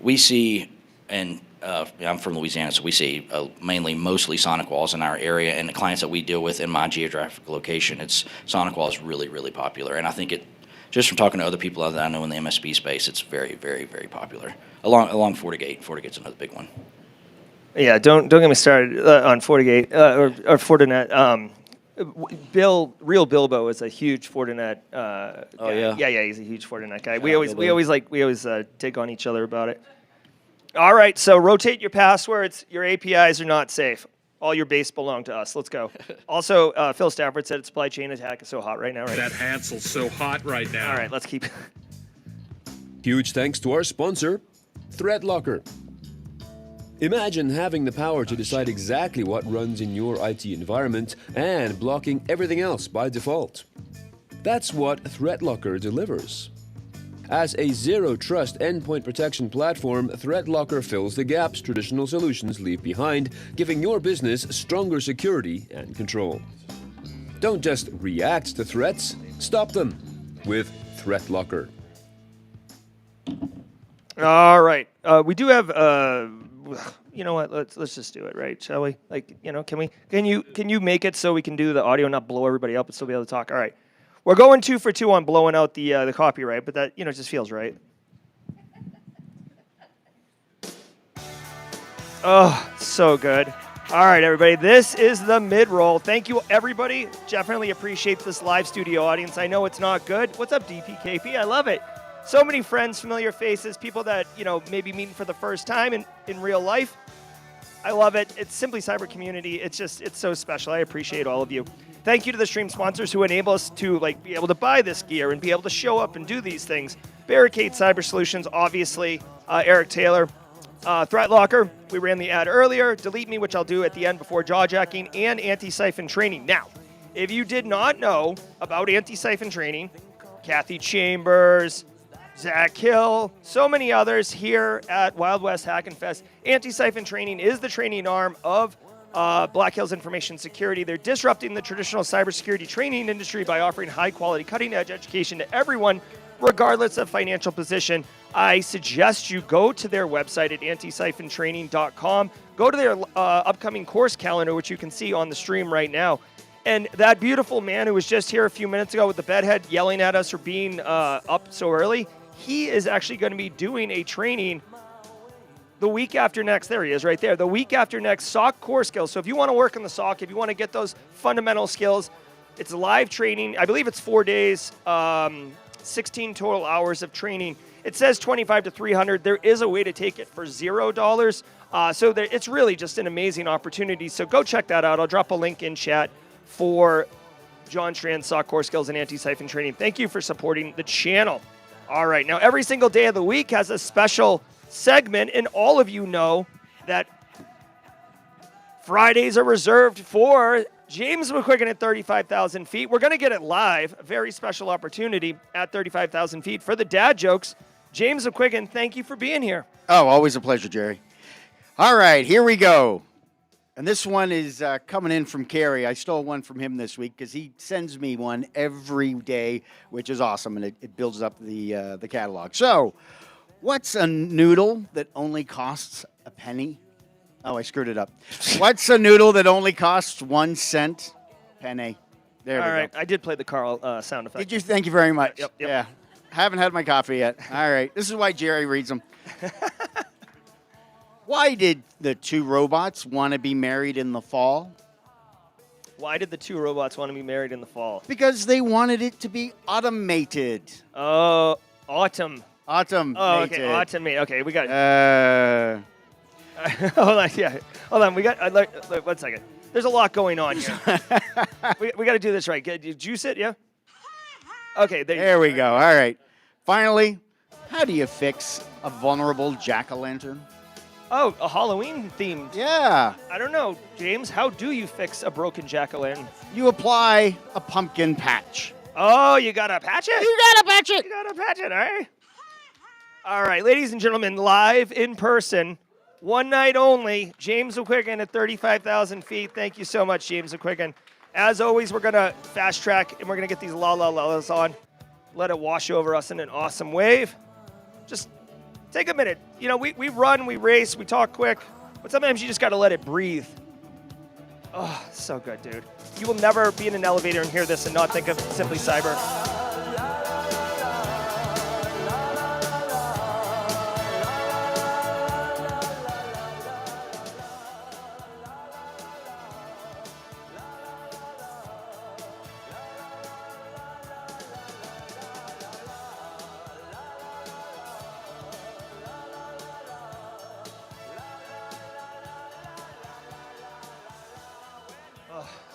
Speaker 6: we see, and I'm from Louisiana, so we see mostly SonicWalls in our area, and the clients that we deal with in my geographic location, SonicWall is really, really popular, and I think just from talking to other people that I know in the MSP space, it's very, very, very popular. Along FortiGate. FortiGate's another big one.
Speaker 1: Yeah, don't get me started on FortiGate or Fortinet. Real Bilbo is a huge Fortinet.
Speaker 6: Oh yeah.
Speaker 1: Yeah, he's a huge Fortinet guy. We always take on each other about it. All right, so rotate your passwords. Your APIs are not safe. All your base belong to us. Let's go. Also, Phil Stafford said supply chain attack is so hot right now, right?
Speaker 8: That Hansel's so hot right now.
Speaker 1: All right, let's keep.
Speaker 4: Huge thanks to our sponsor, ThreatLocker. Imagine having the power to decide exactly what runs in your IT environment and blocking everything else by default. That's what ThreatLocker delivers. As a zero-trust endpoint protection platform, ThreatLocker fills the gaps traditional solutions leave behind, giving your business stronger security and control. Don't just react to threats, stop them with ThreatLocker.
Speaker 1: All right, we do have. You know what? Let's just do it, right? Shall we? Can you make it so we can do the audio, not blow everybody up, but still be able to talk? All right. We're going 2 for 2 on blowing out the copyright, but that just feels right. Oh, so good. All right, everybody, this is the mid-roll. Thank you, everybody. Definitely appreciate this live studio audience. I know it's not good. What's up, DPKP? I love it. So many friends, familiar faces, people that maybe meeting for the first time in real life. I love it. It's Simply Cyber community. It's so special. I appreciate all of you. Thank you to the stream sponsors who enable us to be able to buy this gear and be able to show up and do these things. Barricade Cyber Solutions, obviously. Eric Taylor. ThreatLocker, we ran the ad earlier. Delete Me, which I'll do at the end before Jawjacking, and anti-siphon training. Now, if you did not know about anti-siphon training, Kathy Chambers, Zach Hill, so many others here at Wild West Hack and Fest. Anti-siphon training is the training arm of Black Hills Information Security. They're disrupting the traditional cybersecurity training industry by offering high-quality, cutting-edge education to everyone, regardless of financial position. I suggest you go to their website at anti-siphontraining.com. Go to their upcoming course calendar, which you can see on the stream right now. And that beautiful man who was just here a few minutes ago with the bedhead yelling at us for being up so early, he is actually going to be doing a training the week after next. There he is right there. The week after next, SOC core skills. So if you want to work on the SOC, if you want to get those fundamental skills, it's a live training. I believe it's 4 days, 16 total hours of training. It says 25 to 300. There is a way to take it for $0. It's really just an amazing opportunity. So go check that out. I'll drop a link in chat for John Strand's SOC core skills and anti-siphon training. Thank you for supporting the channel. All right, now every single day of the week has a special segment, and all of you know that Fridays are reserved for James McQuiggan at 35,000 feet. We're going to get it live, a very special opportunity at 35,000 feet for the dad jokes. James McQuiggan, thank you for being here.
Speaker 9: Oh, always a pleasure, Jerry. All right, here we go. And this one is coming in from Kerry. I stole one from him this week because he sends me one every day, which is awesome, and it builds up the catalog. So, What's a noodle that only costs a penny? Oh, I screwed it up. What's a noodle that only costs 1 cent? Penny. There we
Speaker 1: All right,
Speaker 9: go.
Speaker 1: I did play the Carl sound effect.
Speaker 9: Did you? Thank you very much.
Speaker 1: Yep.
Speaker 9: Yeah. Haven't had my coffee yet. All right. This is why Jerry reads them. Why did the two robots want to be married in the fall?
Speaker 1: Why did the two robots want to be married in the fall?
Speaker 9: Because they wanted it to be automated.
Speaker 1: Oh, autumn.
Speaker 9: Autumn.
Speaker 1: Oh, okay, autumn. Okay, we got it. Hold on, yeah. Hold on, we got, 1 second. There's a lot going on here. we got to do this right. Did you juice it, yeah? Okay,
Speaker 9: there we go. All right. Finally, how do you fix a vulnerable jack-o'-lantern?
Speaker 1: Oh, a Halloween themed.
Speaker 9: Yeah.
Speaker 1: I don't know, James. How do you fix a broken jack-o'-lantern?
Speaker 9: You apply a pumpkin patch.
Speaker 1: Oh, you gotta patch it?
Speaker 9: You gotta patch it.
Speaker 1: You gotta patch it, all right? All right, ladies and gentlemen, live in person, one night only, James McQuiggan at 35,000 feet. Thank you so much, James McQuiggan. As always, we're gonna fast track and we're gonna get these la-la-la-las on. Let it wash over us in an awesome wave. Just take a minute. You know, we run, we race, we talk quick, but sometimes you just got to let it breathe. Oh, so good, dude. You will never be in an elevator and hear this and not think of Simply Cyber.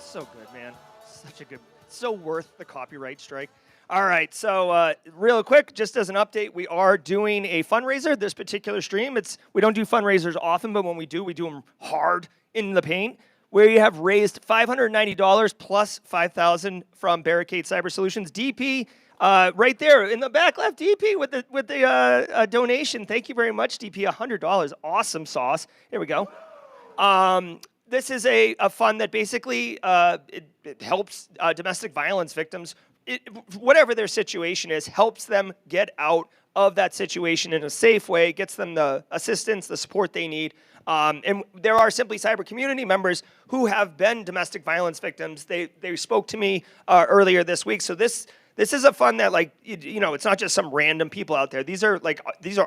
Speaker 1: So good, man. Such a good, so worth the copyright strike. All right, so real quick, just as an update, we are doing a fundraiser. This particular stream, we don't do fundraisers often, but when we do them hard in the paint. We have raised $590 plus $5,000 from Barricade Cyber Solutions. DP, right there in the back left, DP with the donation. Thank you very much, DP. $100, awesome sauce. Here we go. This is a fund that basically it helps domestic violence victims, whatever their situation is, helps them get out of that situation in a safe way, gets them the assistance, the support they need. And there are Simply Cyber community members who have been domestic violence victims. They spoke to me earlier this week. So this is a fund that, like, you know, it's not just some random people out there. These are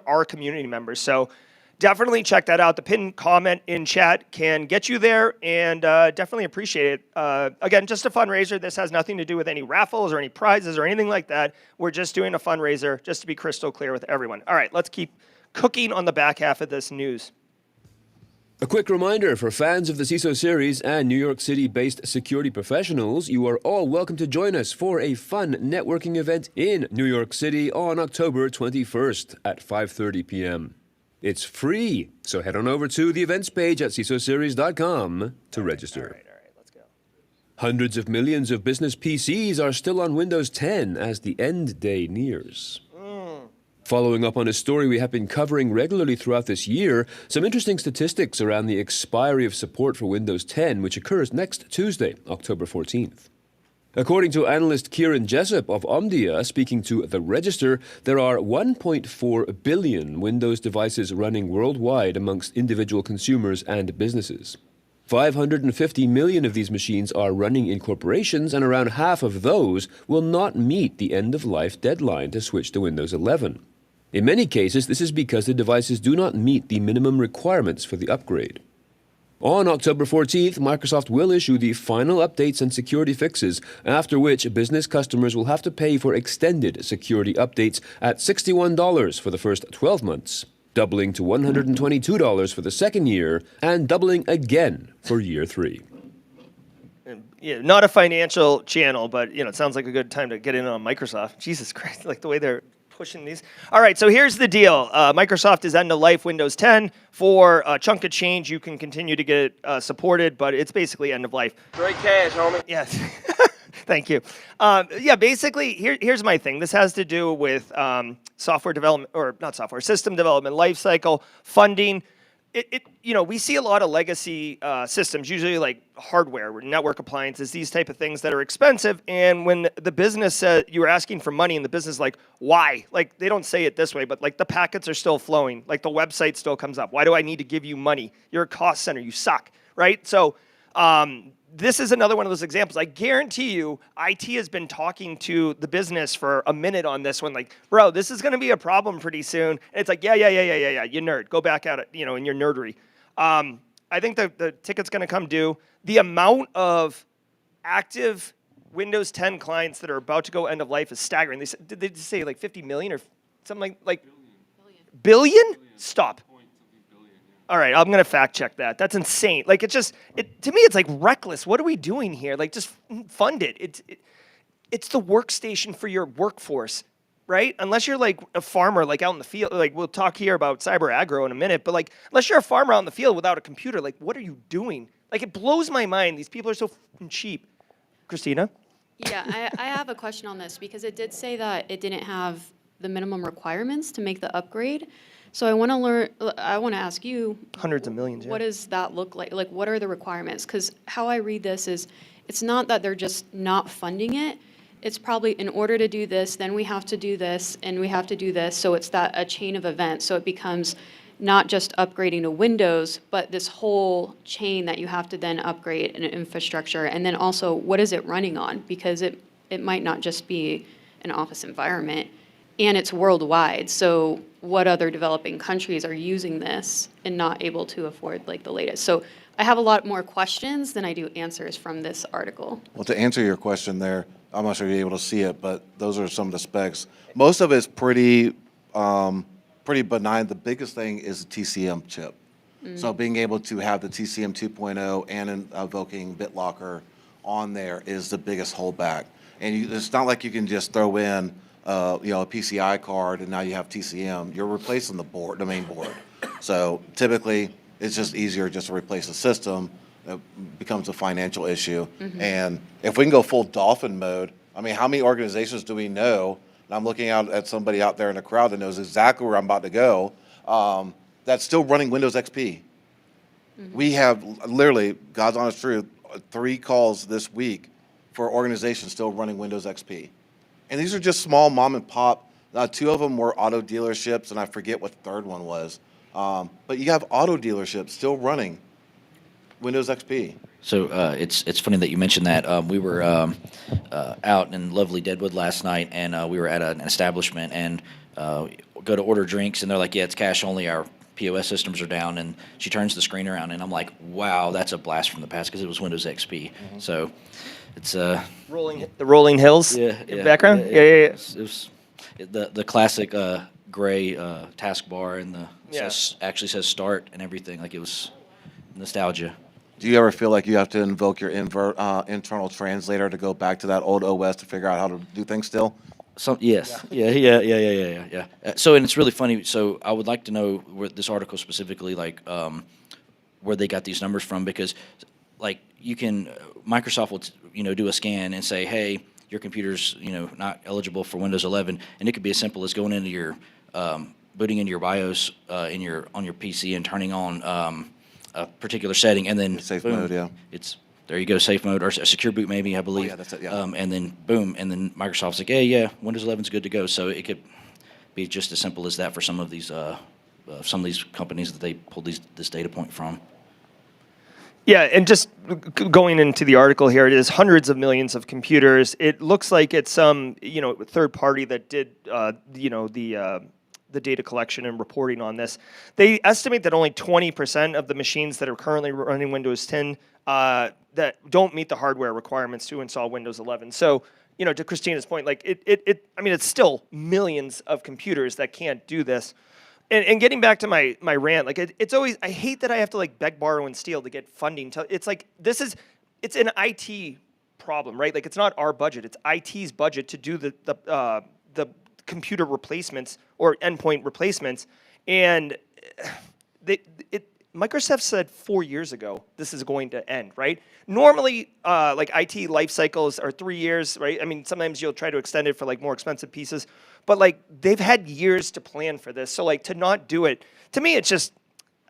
Speaker 1: our community members. So definitely check that out. The pinned comment in chat can get you there, and definitely appreciate it. Again, just a fundraiser. This has nothing to do with any raffles or any prizes or anything like that. We're just doing a fundraiser, just to be crystal clear with everyone. All right, let's keep cooking on the back half of this news.
Speaker 4: A quick reminder for fans of the CISO series and New York City-based security professionals, you are all welcome to join us for a fun networking event in New York City on October 21st at 5:30 p.m. It's free, so head on over to the events page at CISOseries.com to register.
Speaker 1: All right, let's go.
Speaker 4: Hundreds of millions of business PCs are still on Windows 10 as the end day nears. Following up on a story we have been covering regularly throughout this year, some interesting statistics around the expiry of support for Windows 10, which occurs next Tuesday, October 14th. According to analyst Kieran Jessup of Omdia, speaking to The Register, there are 1.4 billion Windows devices running worldwide amongst individual consumers and businesses. 550 million of these machines are running in corporations, and around half of those will not meet the end-of-life deadline to switch to Windows 11. In many cases, this is because the devices do not meet the minimum requirements for the upgrade. On October 14th, Microsoft will issue the final updates and security fixes, after which business customers will have to pay for extended security updates at $61 for the first 12 months, doubling to $122 for the second year, and doubling again for year 3.
Speaker 1: Yeah, not a financial channel, but it sounds like a good time to get in on Microsoft. Jesus Christ, like the way they're pushing these. All right, so here's the deal. Microsoft is end of life Windows 10. For a chunk of change, you can continue to get it supported, but it's basically end of life.
Speaker 10: Great cash, homie.
Speaker 1: Yes. Thank you. Basically, here's my thing. This has to do with software development, or not software, system development, lifecycle, funding. we see a lot of legacy systems, usually like hardware, network appliances, these type of things that are expensive. And when the business said you were asking for money, and the business like, why? Like they don't say it this way, but like the packets are still flowing, like the website still comes up. Why do I need to give you money? You're a cost center. You suck, right? So this is another one of those examples. I guarantee you, IT has been talking to the business for a minute on this one. Like, bro, this is going to be a problem pretty soon. And it's like, yeah, you nerd. Go back at it, in your nerdery. I think the ticket's going to come due. The amount of active Windows 10 clients that are about to go end of life is staggering. Did they just say like 50 million or something like billion? Stop. All right, I'm gonna fact check that. That's insane. Like to me, it's like reckless. What are we doing here? Like just fund it. It's the workstation for your workforce, right? Unless you're like a farmer, like out in the field. Like we'll talk here about cyber aggro in a minute, but like unless you're a farmer out in the field without a computer, like what are you doing? Like it blows my mind. These people are so cheap. Christina?
Speaker 5: Yeah, I have a question on this because it did say that it didn't have the minimum requirements to make the upgrade. So I want to ask you.
Speaker 1: Hundreds of millions, yeah.
Speaker 5: What does that look like? Like, what are the requirements? Because how I read this is, it's not that they're just not funding it. It's probably in order to do this, then we have to do this, and we have to do this. So it's a chain of events. So it becomes not just upgrading to Windows, but this whole chain that you have to then upgrade an infrastructure. And then also, what is it running on? Because it might not just be an office environment. And it's worldwide, so what other developing countries are using this and not able to afford like the latest? So I have a lot more questions than I do answers from this article.
Speaker 2: Well, to answer your question there, I'm not sure you're able to see it, but those are some of the specs. Most of it's pretty benign. The biggest thing is the TCM chip. So being able to have the TCM 2.0 and invoking BitLocker on there is the biggest holdback. And it's not like you can just throw in a PCI card, and now you have TCM. You're replacing the main board. So typically, it's just easier just to replace the system. It becomes a financial issue. And if we can go full dolphin mode, I mean, how many organizations do we know? And I'm looking out at somebody out there in the crowd that knows exactly where I'm about to go. That's still running Windows XP. We have literally, God's honest truth, 3 calls this week for organizations still running Windows XP. And these are just small mom and pop. 2 of them were auto dealerships, and I forget what the third one was. But you have auto dealerships still running Windows XP.
Speaker 6: So it's funny that you mentioned that. We were out in lovely Deadwood last night, and we were at an establishment, and go to order drinks, and they're like, yeah, it's cash only. Our POS systems are down. And she turns the screen around, and I'm like, wow, that's a blast from the past, because it was Windows XP. So it's the
Speaker 1: rolling hills background. It
Speaker 6: was the classic gray taskbar, and actually says start and everything. Like, it was nostalgia.
Speaker 2: Do you ever feel like you have to invoke your internal translator to go back to that old OS to figure out how to do things still?
Speaker 6: Yes. Yeah. So, and it's really funny. So I would like to know where this article specifically, like, where they got these numbers from, because, like, you can Microsoft will do a scan and say, hey, your computer's not eligible for Windows 11, and it could be as simple as going into your booting into your BIOS on your PC and turning on a particular setting, and then
Speaker 2: safe
Speaker 6: boom,
Speaker 2: mode, yeah.
Speaker 6: It's there you go, safe mode, or a secure boot maybe, I believe.
Speaker 2: Oh, yeah, that's it, yeah.
Speaker 6: And then boom, and then Microsoft's like, hey, yeah, Windows 11's good to go. So it could be just as simple as that for some of these companies that they pulled this data point from.
Speaker 1: Yeah, and just going into the article here, it is hundreds of millions of computers. It looks like it's some third party that did the data collection and reporting on this. They estimate that only 20% of the machines that are currently running Windows 10 that don't meet the hardware requirements to install Windows 11. So, to Christina's point, like it's still millions of computers that can't do this. And getting back to my rant, like it's always, I hate that I have to like beg, borrow, and steal to get funding. It's like it's an IT problem, right? Like it's not our budget; it's IT's budget to do the computer replacements or endpoint replacements, and Microsoft said 4 years ago this is going to end, right? Normally, like IT life cycles are 3 years, right? I mean, sometimes you'll try to extend it for like more expensive pieces, but like they've had years to plan for this. So like to not do it, to me, it's just,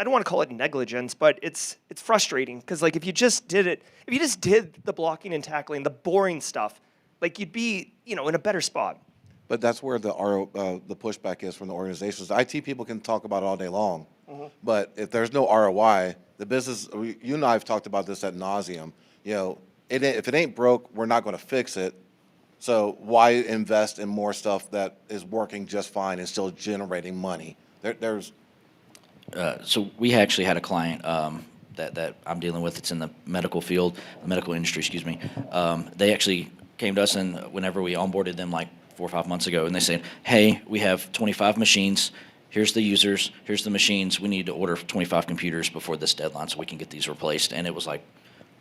Speaker 1: I don't want to call it negligence, but it's frustrating because like if you just did the blocking and tackling, the boring stuff, like you'd be in a better spot.
Speaker 2: But that's where the pushback is from the organizations. The IT people can talk about it all day long, but if there's no ROI, the business. You and I have talked about this ad nauseum. If it ain't broke, we're not going to fix it. So why invest in more stuff that is working just fine and still generating money?
Speaker 6: So we actually had a client that I'm dealing with. It's in the medical field, the medical industry, excuse me. They actually came to us, and whenever we onboarded them like 4 or 5 months ago, and they said, hey, we have 25 machines. Here's the users. Here's the machines. We need to order 25 computers before this deadline so we can get these replaced. And it was like,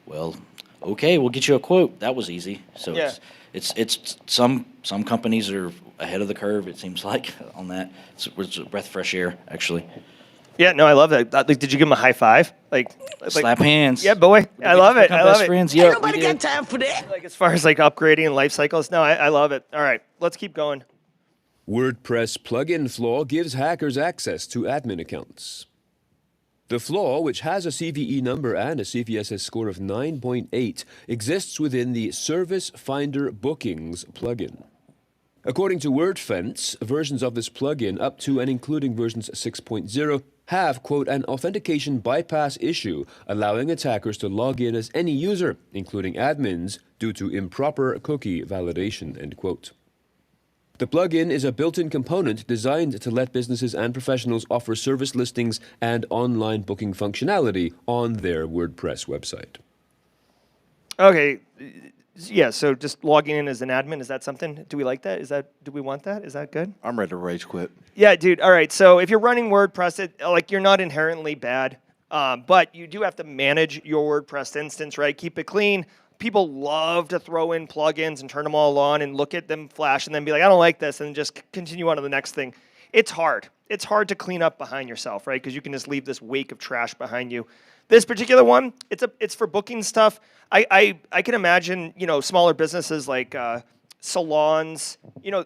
Speaker 6: well, okay, we'll get you a quote. That was easy. So
Speaker 1: Yeah.
Speaker 6: it's some companies are ahead of the curve, it seems like, on that. It's a breath of fresh air, actually.
Speaker 1: Yeah, no, I love that. Like, did you give him a high five? Like
Speaker 6: Slap hands.
Speaker 1: Yeah, boy, I love it. I love
Speaker 6: best
Speaker 1: it.
Speaker 6: friends. Yeah, nobody got
Speaker 9: time for that.
Speaker 1: Like as far as like upgrading and life cycles, no, I love it. All right, let's keep going.
Speaker 4: WordPress plugin flaw gives hackers access to admin accounts. The flaw, which has a CVE number and a CVSS score of 9.8, exists within the Service Finder Bookings plugin. According to WordFence, versions of this plugin up to and including versions 6.0 have, quote, an authentication bypass issue, allowing attackers to log in as any user, including admins, due to improper cookie validation, end quote. The plugin is a built-in component designed to let businesses and professionals offer service listings and online booking functionality on their WordPress website.
Speaker 1: Okay, yeah. So just logging in as an admin, is that something? Do we like that? Do we want that? Is that good?
Speaker 2: I'm ready to rage quit.
Speaker 1: Yeah, dude. All right. So if you're running WordPress, you're not inherently bad, but you do have to manage your WordPress instance, right? Keep it clean. People love to throw in plugins and turn them all on and look at them flash and then be like, I don't like this, and just continue on to the next thing. It's hard. It's hard to clean up behind yourself, right? Because you can just leave this wake of trash behind you. This particular one, it's for booking stuff. I can imagine, smaller businesses like salons,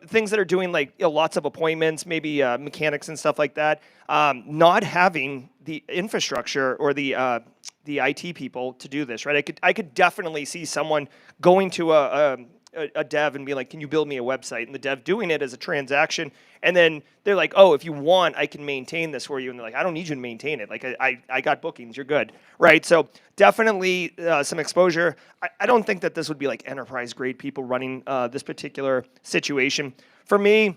Speaker 1: things that are doing like lots of appointments, maybe mechanics and stuff like that, not having the infrastructure or the IT people to do this, right? I could definitely see someone going to a dev and be like, can you build me a website? And the dev doing it as a transaction. And then they're like, oh, if you want, I can maintain this for you. And they're like, I don't need you to maintain it. Like, I got bookings. You're good, right? So definitely some exposure. I don't think that this would be like enterprise-grade people running this particular situation. For me,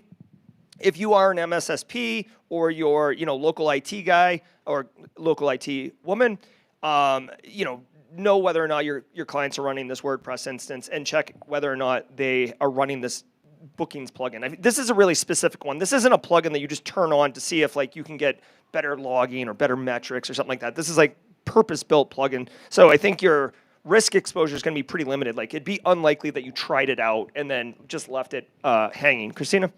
Speaker 1: if you are an MSSP or you're, local IT guy or local IT woman, know whether or not your clients are running this WordPress instance and check whether or not they are running this bookings plugin. This is a really specific one. This isn't a plugin that you just turn on to see if like you can get better logging or better metrics or something like that. This is like purpose-built plugin. So I think your risk exposure is going to be pretty limited. Like it'd be unlikely that you tried it out and then just left it hanging. Christina?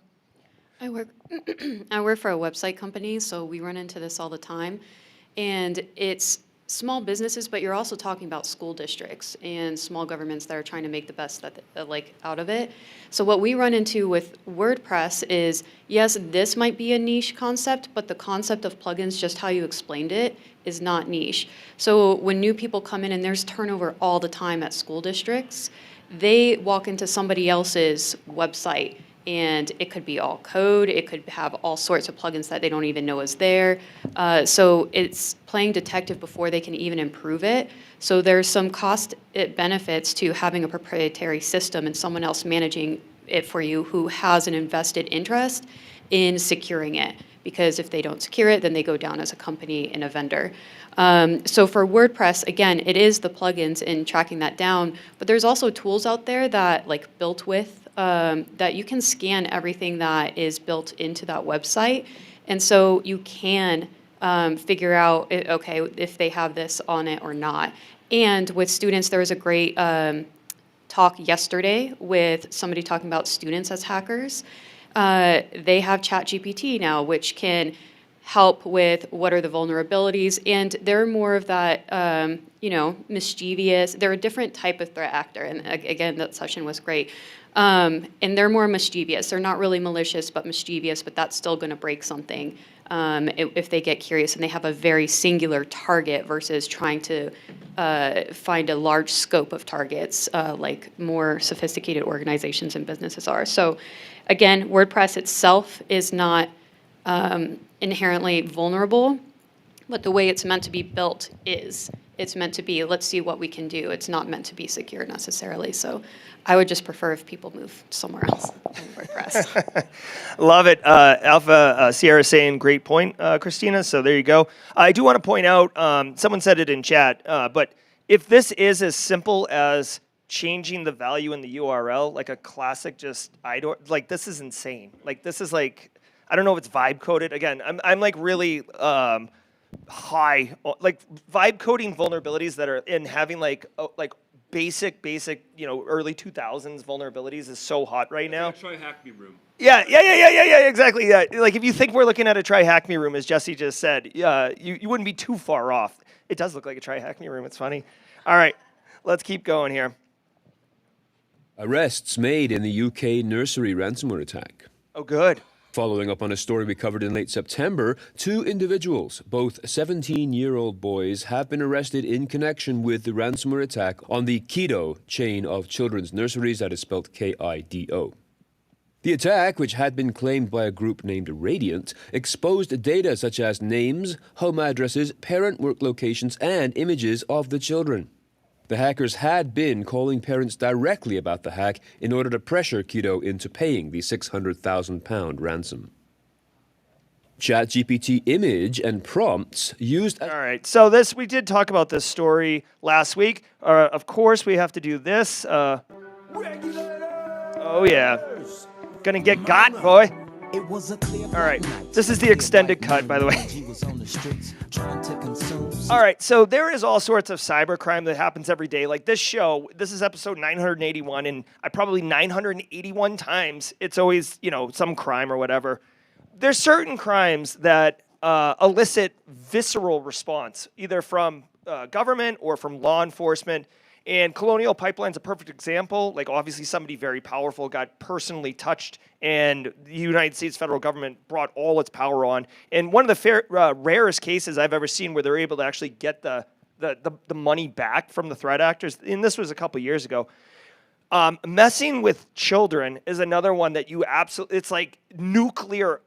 Speaker 5: I work for a website company, so we run into this all the time. And it's small businesses, but you're also talking about school districts and small governments that are trying to make the best out of it. So what we run into with WordPress is, yes, this might be a niche concept, but the concept of plugins, just how you explained it, is not niche. So when new people come in, and there's turnover all the time at school districts, they walk into somebody else's website, and it could be all code, it could have all sorts of plugins that they don't even know is there. So it's playing detective before they can even improve it. So there's some cost benefits to having a proprietary system and someone else managing it for you who has an invested interest in securing it. Because if they don't secure it, then they go down as a company and a vendor. So for WordPress, again, it is the plugins and tracking that down, but there's also tools out there that like built with that you can scan everything that is built into that website. And so you can figure out, okay, if they have this on it or not. And with students, there was a great talk yesterday with somebody talking about students as hackers. They have ChatGPT now, which can help with what are the vulnerabilities, and they're more of that, mischievous. They're a different type of threat actor, and again, that session was great. And they're more mischievous. They're not really malicious, but mischievous, but that's still going to break something if they get curious and they have a very singular target versus trying to find a large scope of targets like more sophisticated organizations and businesses are. So again, WordPress itself is not inherently vulnerable, but the way it's meant to be built is. It's meant to be, let's see what we can do. It's not meant to be secure necessarily. So I would just prefer if people move somewhere else than WordPress.
Speaker 1: Love it. Alpha Sierra saying, great point, Christina. So there you go. I do want to point out, someone said it in chat, but if this is as simple as changing the value in the URL, like a classic just IDOR, like this is insane. Like this is like, I don't know if it's vibe coded. Again, I'm like really high, like vibe coding vulnerabilities that are in having like basic, early 2000s vulnerabilities is so hot right now.
Speaker 4: Try Hack Me Room.
Speaker 1: Yeah, exactly. Yeah, like if you think we're looking at a Try Hack Me Room, as Jesse just said, you wouldn't be too far off. It does look like a Try Hack Me Room. It's funny. All right, let's keep going here.
Speaker 4: Arrests made in the UK Nursery ransomware attack.
Speaker 1: Oh, good.
Speaker 4: Following up on a story we covered in late September, 2 individuals, both 17-year-old boys, have been arrested in connection with the ransomware attack on the Kido chain of children's nurseries, that is spelled K-I-D-O. The attack, which had been claimed by a group named Radiant, exposed data such as names, home addresses, parent work locations, and images of the children. The hackers had been calling parents directly about the hack in order to pressure Kido into paying the £600,000 ransom. ChatGPT image and prompts used...
Speaker 1: All right, so we did talk about this story last week. Of course, we have to do this. Oh, yeah. Gonna get got, boy. All right, this is the extended cut, by the way. All right, so there is all sorts of cybercrime that happens every day. Like this show, this is episode 981, and I probably 981 times, it's always, some crime or whatever. There's certain crimes that elicit visceral response, either from government or from law enforcement. And Colonial Pipeline's a perfect example. Like, obviously, somebody very powerful got personally touched, and the United States federal government brought all its power on. And one of the rarest cases I've ever seen where they're able to actually get the money back from the threat actors, and this was a couple years ago. Messing with children is another one that you absolutely, it's like nuclear,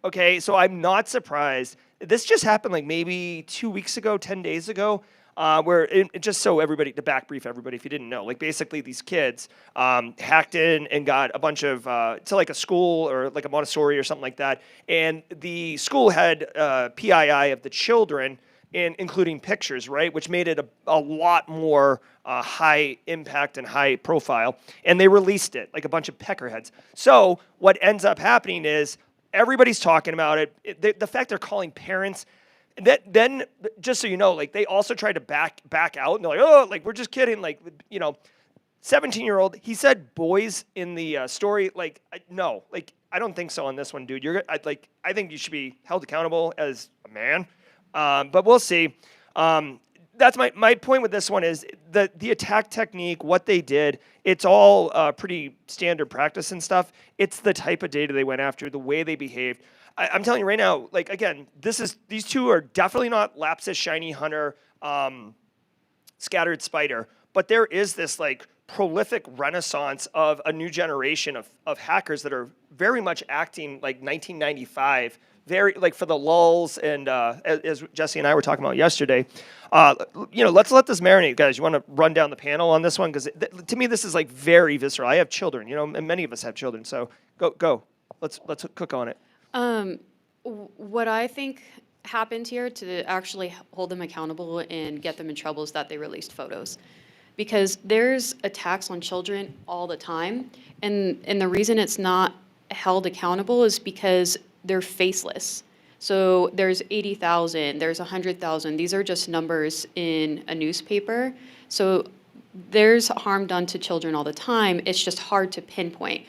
Speaker 1: okay? So I'm not surprised. This just happened like maybe 2 weeks ago, 10 days ago. Where just so everybody, to back brief everybody if you didn't know, like basically these kids hacked in and got a bunch of, to like a school or like a Montessori or something like that. And the school had PII of the children, including pictures, right? Which made it a lot more high impact and high profile. And they released it, like a bunch of peckerheads. So what ends up happening is everybody's talking about it. The fact they're calling parents, then just so you know, like they also tried to back out, and they're like, oh, like we're just kidding, like 17-year-old. He said boys in the story, like no, like I don't think so on this one, dude. I think you should be held accountable as a man, but we'll see. That's my point with this one is the attack technique, what they did. It's all pretty standard practice and stuff. It's the type of data they went after, the way they behaved. I'm telling you right now, like, again, these two are definitely not Lapsus, Shiny Hunter, Scattered Spider, but there is this, like, prolific renaissance of a new generation of hackers that are very much acting like 1995, very, like, for the lulls, and as Jesse and I were talking about yesterday, let's let this marinate, guys. You want to run down the panel on this one? Because to me, this is, like, very visceral. I have children, and many of us have children, so go. Let's cook on it.
Speaker 5: What I think happened here to actually hold them accountable and get them in trouble is that they released photos. Because there's attacks on children all the time, and the reason it's not held accountable is because they're faceless. So there's 80,000, there's 100,000. These are just numbers in a newspaper. So there's harm done to children all the time. It's just hard to pinpoint.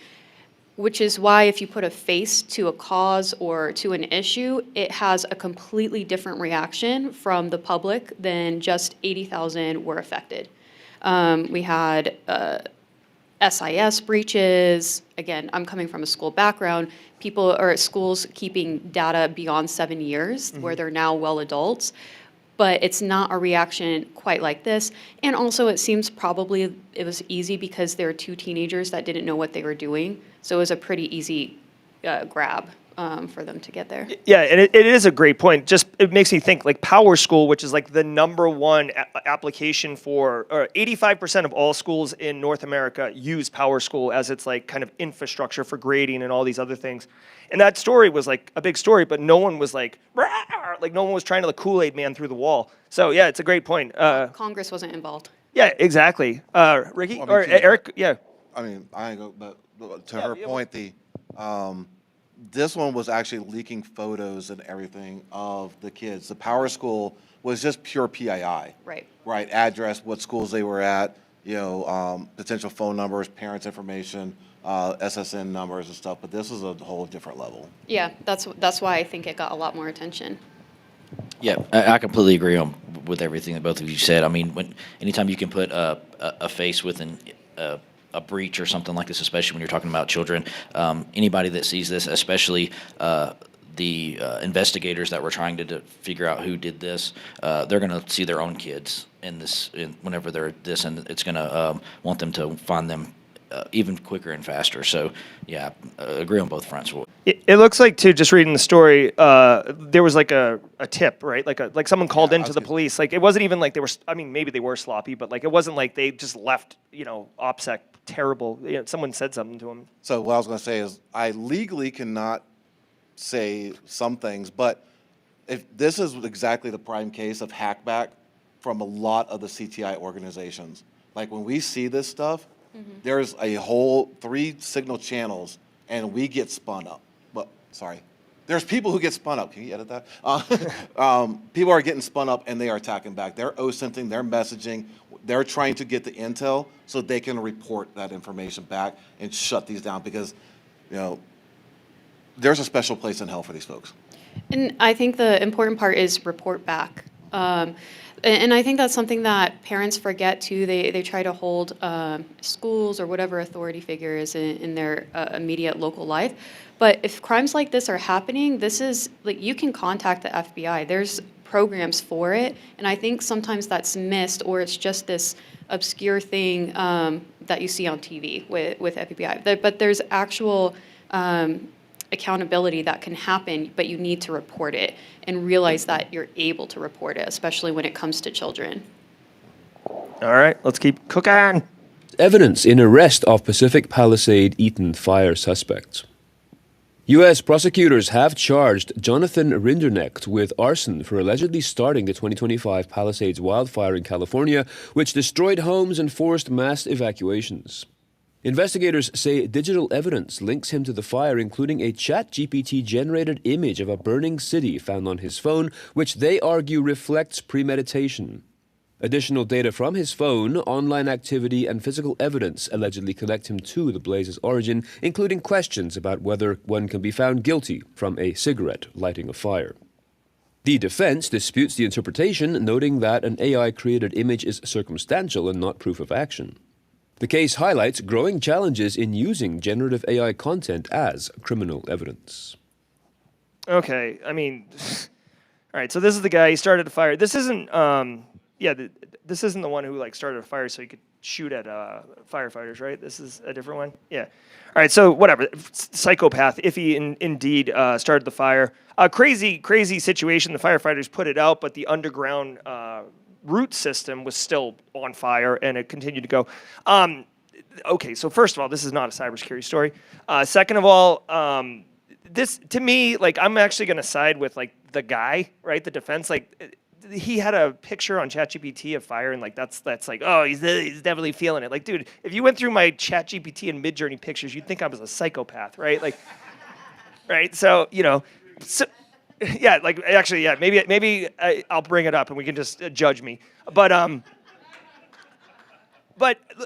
Speaker 5: Which is why if you put a face to a cause or to an issue, it has a completely different reaction from the public than just 80,000 were affected. We had SIS breaches. Again, I'm coming from a school background. People or schools keeping data beyond 7 years, where they're now well adults. But it's not a reaction quite like this. And also, it seems probably it was easy because there were 2 teenagers that didn't know what they were doing. So it was a pretty easy grab for them to get there.
Speaker 1: Yeah, and it is a great point. Just it makes me think like Power School, which is like the #1 application for, or 85% of all schools in North America use Power School as its like kind of infrastructure for grading and all these other things. And that story was like a big story, but no one was like no one was trying to like Kool-Aid man through the wall. So yeah, it's a great point.
Speaker 5: Congress wasn't involved.
Speaker 1: Yeah, exactly. Ricky
Speaker 2: Well, I mean,
Speaker 1: or Eric, yeah.
Speaker 2: I mean, I ain't go, but to her point, this one was actually leaking photos and everything of the kids. The Power School was just pure PII.
Speaker 5: Right.
Speaker 2: Right, address, what schools they were at, potential phone numbers, parents' information, SSN numbers and stuff. But this is a whole different level.
Speaker 5: Yeah, that's why I think it got a lot more attention.
Speaker 6: Yeah, I completely agree with everything that both of you said. I mean, anytime you can put a face with a breach or something like this, especially when you're talking about children, anybody that sees this, especially the investigators that were trying to figure out who did this, they're going to see their own kids in this whenever they're this, and it's going to want them to find them even quicker and faster. So, yeah, agree on both fronts.
Speaker 1: It looks like, too, just reading the story, there was like a tip, right? Like someone called into the police. Like it wasn't even like they were. I mean, maybe they were sloppy, but like it wasn't like they just left. OPSEC terrible. Someone said something to them.
Speaker 2: So what I was going to say is I legally cannot say some things, but if this is exactly the prime case of hackback from a lot of the CTI organizations. Like when we see this stuff, there's a whole 3 signal channels and we get spun up. Well, sorry. There's people who get spun up. Can you edit that? People are getting spun up and they are attacking back. They're OSINTing, they're messaging. They're trying to get the intel so they can report that information back and shut these down because, there's a special place in hell for these folks.
Speaker 5: And I think the important part is report back. And I think that's something that parents forget too. They try to hold schools or whatever authority figure is in their immediate local life. But if crimes like this are happening, this is like you can contact the FBI. There's programs for it, and I think sometimes that's missed, or it's just this obscure thing that you see on TV with FBI. But there's actual accountability that can happen, but you need to report it and realize that you're able to report it, especially when it comes to children.
Speaker 1: All right, let's keep cooking.
Speaker 4: Evidence in arrest of Pacific Palisade Eaton fire suspects. U.S. prosecutors have charged Jonathan Rinderknecht with arson for allegedly starting the 2025 Palisades wildfire in California, which destroyed homes and forced mass evacuations. Investigators say digital evidence links him to the fire, including a ChatGPT-generated image of a burning city found on his phone, which they argue reflects premeditation. Additional data from his phone, online activity, and physical evidence allegedly connect him to the blaze's origin, including questions about whether one can be found guilty from a cigarette lighting a fire. The defense disputes the interpretation, noting that an AI-created image is circumstantial and not proof of action. The case highlights growing challenges in using generative AI content as criminal evidence.
Speaker 1: Okay, I mean, all right. So this is the guy. He started a fire. This isn't. This isn't the one who like started a fire so he could shoot at firefighters, right? This is a different one. Yeah. All right. So whatever. Psychopath. If he indeed started the fire, crazy situation. The firefighters put it out, but the underground root system was still on fire, and it continued to go. Okay. So first of all, this is not a cybersecurity story. Second of all, this to me, like, I'm actually going to side with like the guy, right? The defense, like. He had a picture on ChatGPT of fire, and like that's like, oh, he's definitely feeling it. Like, dude, if you went through my ChatGPT and Midjourney pictures, you'd think I was a psychopath, right? Like, right? So yeah, like actually, yeah, maybe I'll bring it up and we can just judge me. But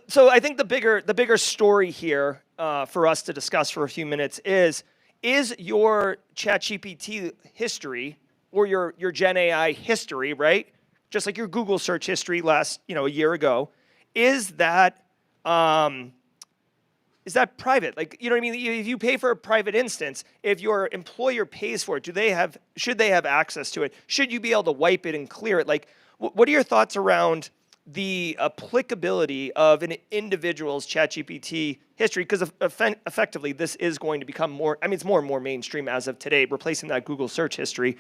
Speaker 1: so I think the bigger story here for us to discuss for a few minutes is your ChatGPT history. Or your Gen AI history, right? Just like your Google search history last, a year ago, is that is that private? Like, you know what I mean? If you pay for a private instance, if your employer pays for it, should they have access to it? Should you be able to wipe it and clear it? Like, what are your thoughts around the applicability of an individual's ChatGPT history? Because effectively, this is going to become more, I mean, it's more and more mainstream as of today, replacing that Google search history.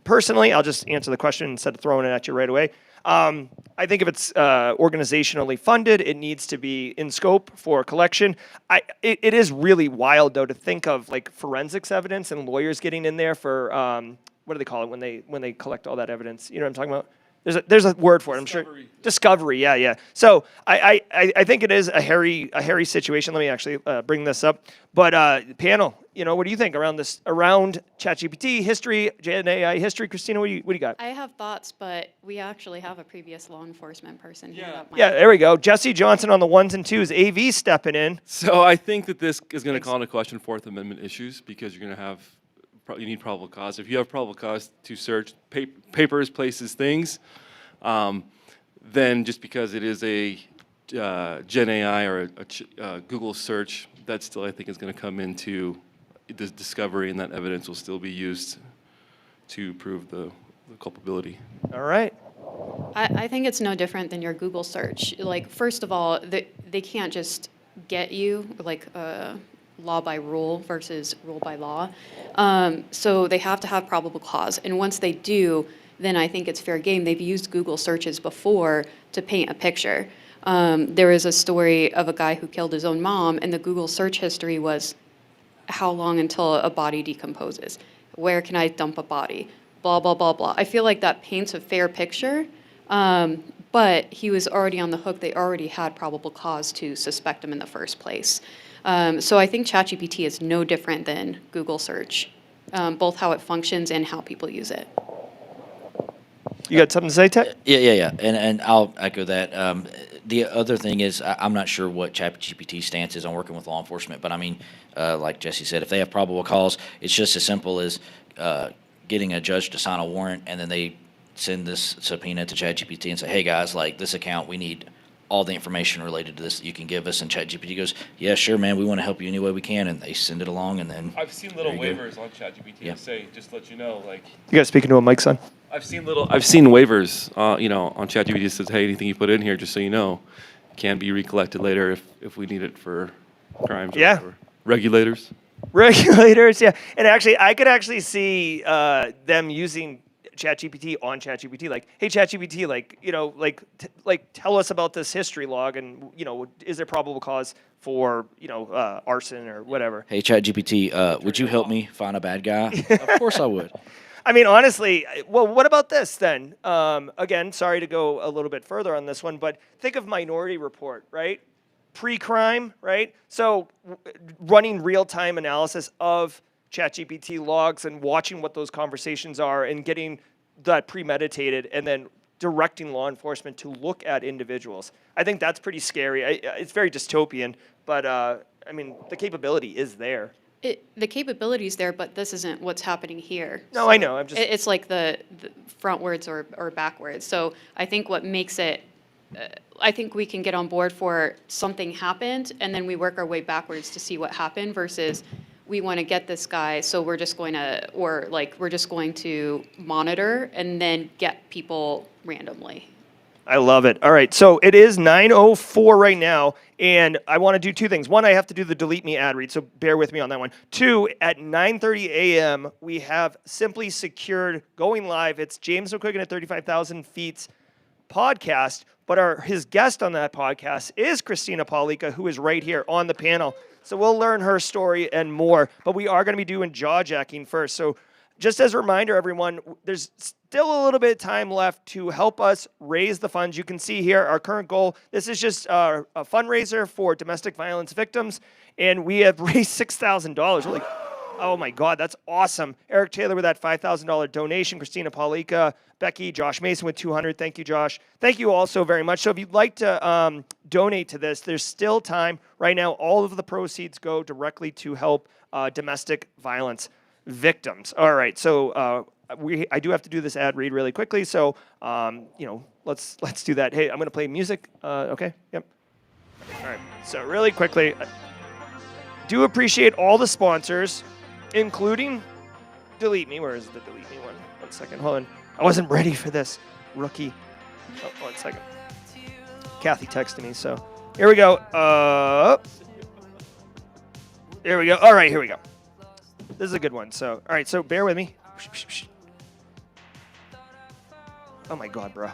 Speaker 1: Personally, I'll just answer the question instead of throwing it at you right away. I think if it's organizationally funded, it needs to be in scope for collection. It is really wild, though, to think of like forensics evidence and lawyers getting in there for what do they call it when they collect all that evidence? You know what I'm talking about? There's a word for it. I'm sure. Discovery. Yeah. So I think it is a hairy situation. Let me actually bring this up. But panel, what do you think around ChatGPT history, Gen AI history? Christina, what do you got?
Speaker 5: I have thoughts, but we actually have a previous law enforcement person.
Speaker 1: Yeah, there we go. Jesse Johnson on the ones and twos. AV stepping in.
Speaker 10: So I think that this is going to call into question Fourth Amendment issues because you're going to have. You need probable cause. If you have probable cause to search papers, places, things, then just because it is a Gen AI or a Google search, that still I think is going to come into the discovery, and that evidence will still be used to prove the culpability.
Speaker 1: All right.
Speaker 5: I think it's no different than your Google search. Like, first of all, they can't just get you like law by rule versus rule by law. So they have to have probable cause. And once they do, then I think it's fair game. They've used Google searches before to paint a picture. There is a story of a guy who killed his own mom, and the Google search history was how long until a body decomposes? Where can I dump a body? Blah, blah, blah, blah. I feel like that paints a fair picture, but he was already on the hook. They already had probable cause to suspect him in the first place. So I think ChatGPT is no different than Google search, both how it functions and how people use it.
Speaker 1: You got something to say, Ted?
Speaker 6: Yeah. And I'll echo that. The other thing is I'm not sure what ChatGPT's stance is on working with law enforcement, but I mean, like Jesse said, if they have probable cause, it's just as simple as getting a judge to sign a warrant, and then they send this subpoena to ChatGPT and say, hey, guys, like this account, we need all the information related to this that you can give us. And ChatGPT goes, yeah, sure, man, we want to help you any way we can. And they send it along, and then
Speaker 10: I've seen little waivers on ChatGPT to say, just to let you know, like.
Speaker 1: You guys speaking to a mic, son?
Speaker 10: I've seen waivers, on ChatGPT that says, hey, anything you put in here, just so you know, can be recollected later if we need it for crimes.
Speaker 1: Yeah.
Speaker 10: Or regulators.
Speaker 1: Regulators, yeah. And actually, I could actually see them using ChatGPT on ChatGPT, like, hey, ChatGPT, like, tell us about this history log, and is there probable cause for arson or whatever?
Speaker 6: Hey, ChatGPT, would you help me find a bad guy? Of course I would.
Speaker 1: I mean, honestly, well, what about this then? Again, sorry to go a little bit further on this one, but think of Minority Report, right? Pre-crime, right? So running real-time analysis of ChatGPT logs and watching what those conversations are and getting that premeditated and then directing law enforcement to look at individuals. I think that's pretty scary. It's very dystopian, but I mean, the capability is there.
Speaker 5: The capability is there, but this isn't what's happening here.
Speaker 1: No, so I know.
Speaker 5: It's like the frontwards or backwards. So I think what makes it, I think we can get on board for something happened, and then we work our way backwards to see what happened versus we want to get this guy, so we're just going to monitor and then get people randomly.
Speaker 1: I love it. All right, so it is 9:04 right now, and I want to do two things. One, I have to do the delete me ad read, so bear with me on that one. Two, at 9:30 a.m., we have Simply Secured going live. It's James McQuiggan at 35,000 Feet's podcast, but his guest on that podcast is Christina Paulika, who is right here on the panel. So we'll learn her story and more, but we are going to be doing Jawjacking first. So just as a reminder, everyone, there's still a little bit of time left to help us raise the funds. You can see here our current goal. This is just a fundraiser for domestic violence victims, and we have raised $6,000. We're like, oh my God, that's awesome. Eric Taylor with that $5,000 donation, Christina Paulika, Becky, Josh Mason with $200. Thank you, Josh. Thank you all so very much. So if you'd like to donate to this, there's still time. Right now, all of the proceeds go directly to help domestic violence victims. All right, so I do have to do this ad read really quickly. So let's do that. Hey, I'm going to play music. Okay. Yep. All right. So really quickly, do appreciate all the sponsors, including Delete Me. Where is the Delete Me one? 1 second. Hold on. I wasn't ready for this. Rookie. Oh, 1 second. Kathy texted me, so here we go. There we go. All right, here we go. This is a good one. So, all right, so bear with me. Oh my God, bro.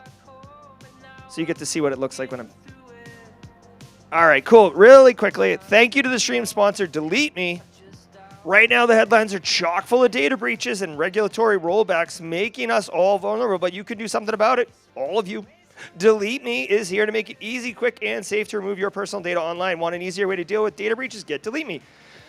Speaker 1: So you get to see what it looks like when I'm. All right, cool. Really quickly, thank you to the stream sponsor, Delete Me. Right now, the headlines are chock full of data breaches and regulatory rollbacks, making us all vulnerable, but you can do something about it. All of you. Delete Me is here to make it easy, quick, and safe to remove your personal data online. Want an easier way to deal with data breaches? Get Delete Me.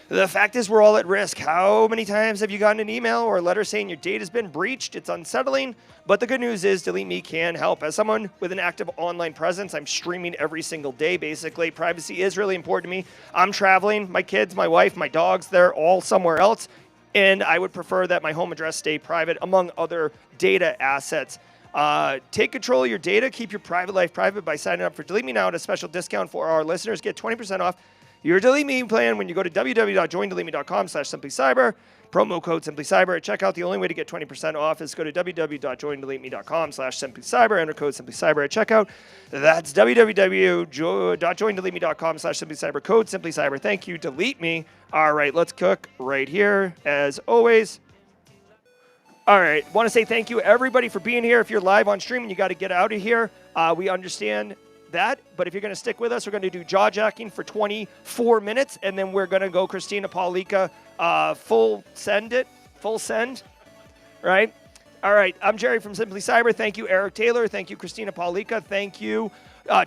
Speaker 1: The fact is we're all at risk. How many times have you gotten an email or a letter saying your data's been breached? It's unsettling, but the good news is Delete Me can help. As someone with an active online presence, I'm streaming every single day, basically. Privacy is really important to me. I'm traveling. My kids, my wife, my dogs, they're all somewhere else, and I would prefer that my home address stay private, among other data assets. Take control of your data. Keep your private life private by signing up for Delete Me now at a special discount for our listeners. Get 20% off your Delete Me plan when you go to www.joindeleteme.com/simplycyber. Promo code simplycyber at checkout. The only way to get 20% off is go to www.joindeleteme.com/simplycyber. Enter code simplycyber at checkout. That's www.joindeleteme.com/simplycyber. Code simplycyber. Thank you, Delete Me. All right, let's cook right here as always. All right, want to say thank you everybody for being here. If you're live on stream and you got to get out of here, we understand that, but if you're going to stick with us, we're going to do Jawjacking for 24 minutes, and then we're going to go Christina Paulika full send, right? All right, I'm Jerry from Simply Cyber. Thank you, Eric Taylor. Thank you, Christina Paulika. Thank you,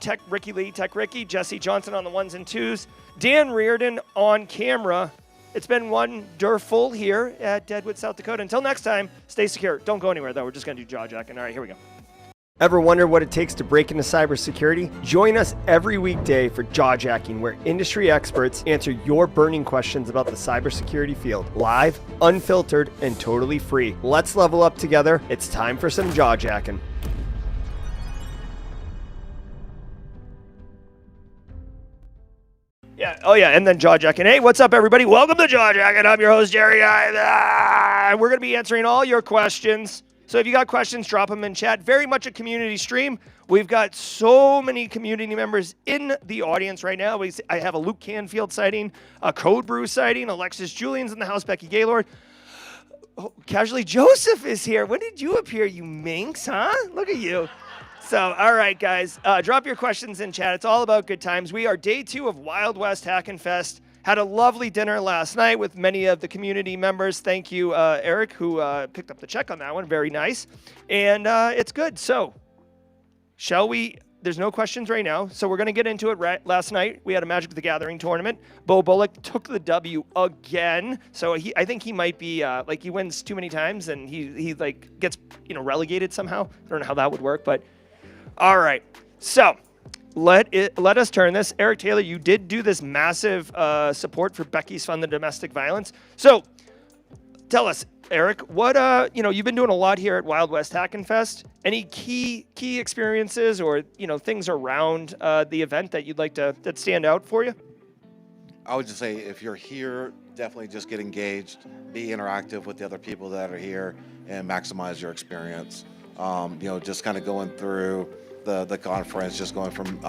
Speaker 1: Tech Ricky Lee, Tech Ricky, Jesse Johnson on the ones and twos, Dan Reardon on camera. It's been wonderful here at Deadwood, South Dakota. Until next time, stay secure. Don't go anywhere, though. We're just going to do Jawjacking. All right, here we go. Ever wonder what it takes to break into cybersecurity? Join us every weekday for Jawjacking, where industry experts answer your burning questions about the cybersecurity field. Live, unfiltered, and totally free. Let's level up together. It's time for some Jawjacking. Yeah, oh yeah, and then Jawjacking. Hey, what's up, everybody? Welcome to Jawjacking. I'm your host, Jerry. We're going to be answering all your questions. So if you got questions, drop them in chat. Very much a community stream. We've got so many community members in the audience right now. I have a Luke Canfield sighting, a Code Brew sighting, Alexis Julian's in the house, Becky Gaylord. Oh, Casually Joseph is here. When did you appear, you minx, huh? Look at you. So, all right, guys, drop your questions in chat. It's all about good times. We are day 2 of Wild West Hackin' Fest. Had a lovely dinner last night with many of the community members. Thank you, Eric, who picked up the check on that one. Very nice. And it's good. So, shall we? There's no questions right now, so we're going to get into it. Last night, we had a Magic the Gathering tournament. Bo Bullock took the W again. So, I think he might be, he wins too many times, and he gets, relegated somehow. I don't know how that would work, but all right. So, let us turn this. Eric Taylor, you did do this massive support for Becky's Fund, the domestic violence. So tell us, Eric, what you've been doing a lot here at Wild West Hackin' Fest. Any key experiences or things around the event that you'd like that stand out for you?
Speaker 2: I would just say if you're here, definitely just get engaged, be interactive with the other people that are here, and maximize your experience. Just kind of going through the conference, just going from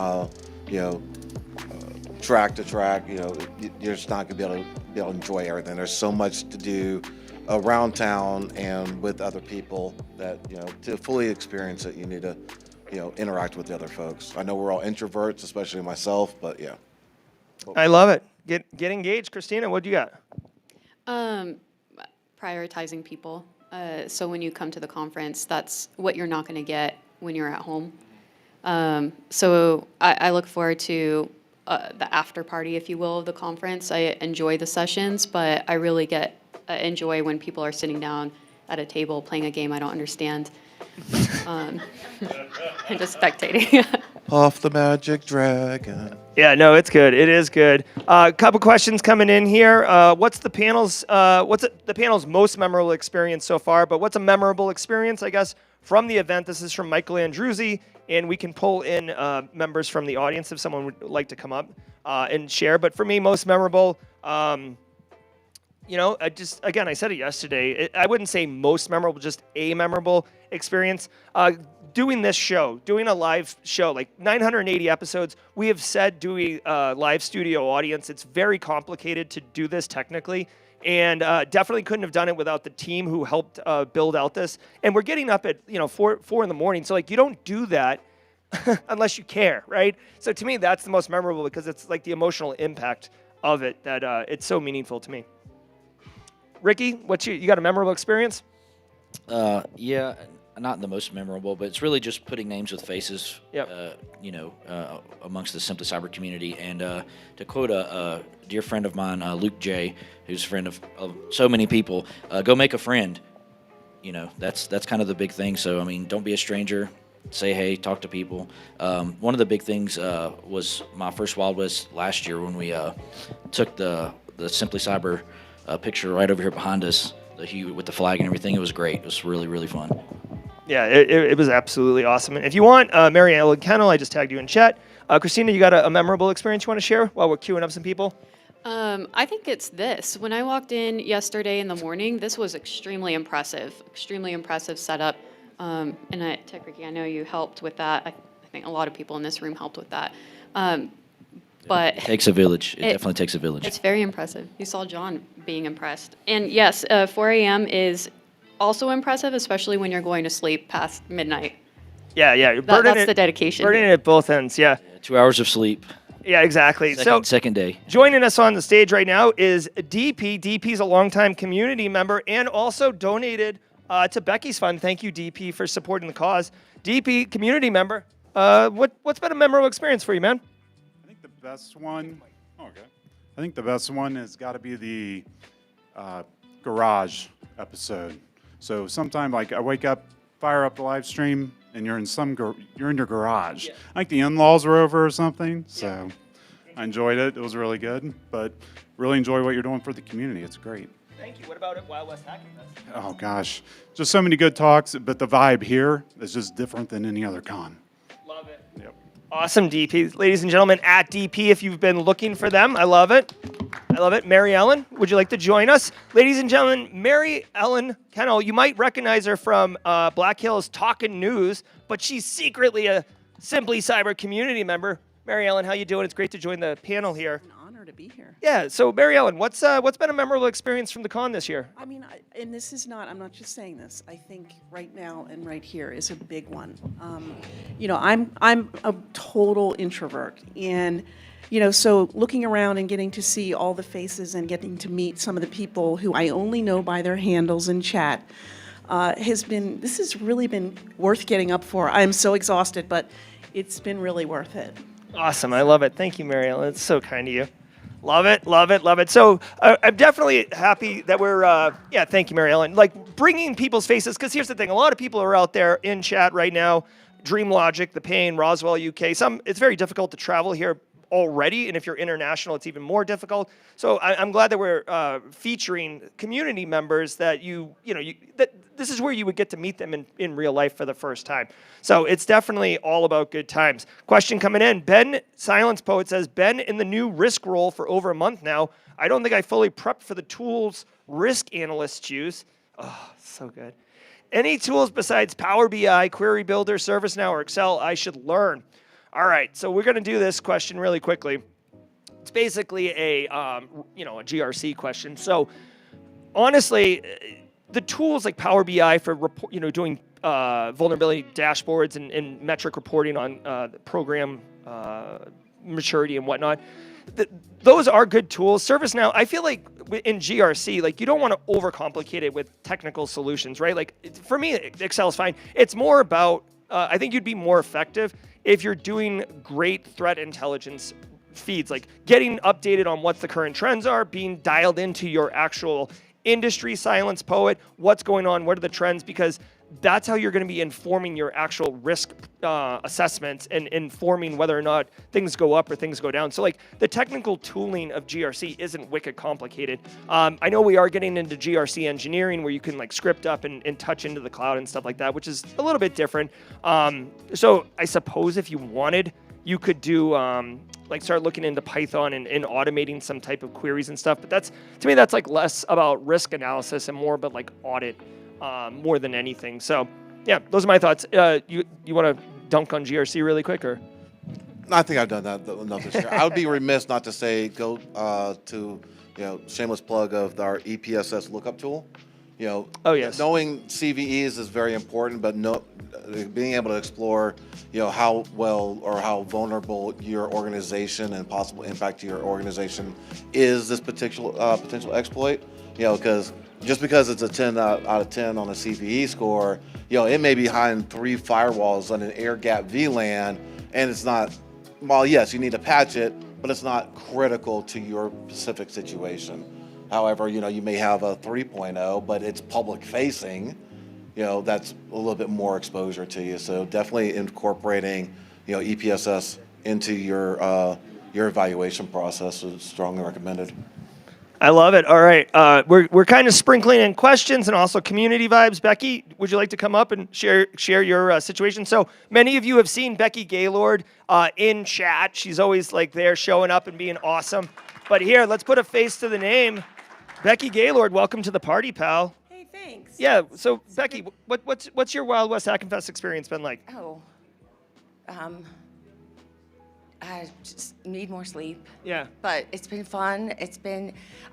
Speaker 2: track to track. You're just not gonna be able to enjoy everything. There's so much to do around town and with other people that to fully experience it, you need to interact with the other folks. I know we're all introverts, especially myself, but yeah.
Speaker 1: I love it. Get engaged, Christina. What do you got?
Speaker 5: Prioritizing people. So when you come to the conference, that's what you're not going to get when you're at home. So I look forward to the after party, if you will, of the conference. I enjoy the sessions, but I really enjoy when people are sitting down at a table playing a game I don't understand and just spectating.
Speaker 2: Puff the magic dragon.
Speaker 1: Yeah, no, it's good. It is good. A couple questions coming in here. What's the panel's most memorable experience so far? But what's a memorable experience, I guess, from the event? This is from Michael Andruzzi, and we can pull in members from the audience if someone would like to come up and share. But for me, most memorable, I said it yesterday. I wouldn't say most memorable, just a memorable experience. Doing this show, doing a live show, like 980 episodes, we have said doing a live studio audience, it's very complicated to do this technically, and definitely couldn't have done it without the team who helped build out this. And we're getting up at 4 in the morning, so like you don't do that unless you care, right? So to me, that's the most memorable because it's like the emotional impact of it that it's so meaningful to me. Ricky, you got a memorable experience?
Speaker 6: Yeah, not the most memorable, but it's really just putting names with faces,
Speaker 1: Yep.
Speaker 6: Amongst the Simply Cyber community. And to quote a dear friend of mine, Luke J., who's a friend of so many people, go make a friend. That's kind of the big thing. So, I mean, don't be a stranger. Say hey, talk to people. One of the big things was my first Wild West last year when we took the Simply Cyber picture right over here behind us, with the flag and everything. It was great. It was really, really fun.
Speaker 1: Yeah, it was absolutely awesome. And if you want, Mary Ellen Kennel, I just tagged you in chat. Christina, you got a memorable experience you want to share while we're queuing up some people?
Speaker 5: I think it's this. When I walked in yesterday in the morning, this was extremely impressive setup. And Tech Ricky, I know you helped with that. I think a lot of people in this room helped with that. But
Speaker 6: it takes a village. It definitely takes a village.
Speaker 5: It's very impressive. You saw John being impressed. And yes, 4 a.m. is also impressive, especially when you're going to sleep past midnight.
Speaker 1: Yeah.
Speaker 5: That's the dedication.
Speaker 1: Burning it at both ends, yeah.
Speaker 6: 2 hours of sleep.
Speaker 1: Yeah, exactly.
Speaker 6: Second day.
Speaker 1: Joining us on the stage right now is DP. DP's a longtime community member and also donated to Becky's Fund. Thank you, DP, for supporting the cause. DP, community member, what's been a memorable experience for you, man?
Speaker 11: I think the best one has got to be the garage episode. So sometime like I wake up, fire up the live stream, and you're in your garage. Yeah. I think the in-laws were over or something. So I enjoyed it. It was really good, but really enjoy what you're doing for the community. It's great.
Speaker 1: Thank you. What about at Wild West Hacktivist?
Speaker 11: Oh gosh, just so many good talks, but the vibe here is just different than any other con.
Speaker 1: Love it.
Speaker 11: Yep.
Speaker 1: Awesome, DP. Ladies and gentlemen, at DP, if you've been looking for them, I love it. Mary Ellen, would you like to join us? Ladies and gentlemen, Mary Ellen Kennel, you might recognize her from Black Hills Talkin' News, but she's secretly a Simply Cyber community member. Mary Ellen, how you doing? It's great to join the panel here.
Speaker 12: An honor to be here.
Speaker 1: Yeah, so Mary Ellen, what's been a memorable experience from the con this year?
Speaker 12: I mean, and this is not, I'm not just saying this. I think right now and right here is a big one. I'm a total introvert, and so looking around and getting to see all the faces and getting to meet some of the people who I only know by their handles in chat this has really been worth getting up for. I'm so exhausted, but it's been really worth it.
Speaker 1: Awesome. I love it. Thank you, Mary Ellen. It's so kind of you. Love it, love it, love it. So I'm definitely happy that we're, thank you, Mary Ellen, like bringing people's faces, because here's the thing. A lot of people are out there in chat right now, Dream Logic, The Pain, Roswell, UK. It's very difficult to travel here already, and if you're international, it's even more difficult. So I'm glad that we're featuring community members that that this is where you would get to meet them in real life for the first time. So it's definitely all about good times. Question coming in. Ben Silence Poet says, been in the new risk role for over a month now. I don't think I fully prepped for the tools risk analysts use. Oh, so good. Any tools besides Power BI, Query Builder, ServiceNow, or Excel I should learn? All right, so we're going to do this question really quickly. It's basically a GRC question. So honestly, the tools like Power BI for doing vulnerability dashboards and metric reporting on program maturity and whatnot, those are good tools. ServiceNow, I feel like in GRC, like you don't want to overcomplicate it with technical solutions, right? Like for me, Excel is fine. It's more about, I think you'd be more effective if you're doing great threat intelligence feeds, like getting updated on what the current trends are, being dialed into your actual industry silence poet, what's going on, what are the trends, because that's how you're going to be informing your actual risk assessments and informing whether or not things go up or things go down. So like the technical tooling of GRC isn't wicked complicated. I know we are getting into GRC engineering where you can like script up and touch into the cloud and stuff like that, which is a little bit different. So I suppose if you wanted, you could do like start looking into Python and automating some type of queries and stuff. But that's, to me, that's like less about risk analysis and more about like audit more than anything. So yeah, those are my thoughts. You want to dunk on GRC really quick, or?
Speaker 2: I think I've done that enough this year. I would be remiss not to say go to shameless plug of our EPSS lookup tool.
Speaker 1: Oh yes.
Speaker 2: Knowing CVEs is very important, but being able to explore how well or how vulnerable your organization and possible impact to your organization is this potential exploit. Because just because it's a 10 out of 10 on a CVE score, it may be behind 3 firewalls on an air-gapped VLAN, and it's not. Well, yes, you need to patch it, but it's not critical to your specific situation. However, you may have a 3.0, but it's public facing. That's a little bit more exposure to you. So definitely incorporating, EPSS into your evaluation process is strongly recommended.
Speaker 1: I love it. All right, we're kind of sprinkling in questions and also community vibes. Becky, would you like to come up and share your situation? So many of you have seen Becky Gaylord in chat. She's always like there showing up and being awesome. But here, let's put a face to the name. Becky Gaylord, welcome to the party, pal.
Speaker 13: Hey, thanks.
Speaker 1: Yeah. So Becky, what's your Wild West Hackenfest experience been like?
Speaker 13: Oh, I just need more sleep.
Speaker 1: Yeah.
Speaker 13: But it's been fun.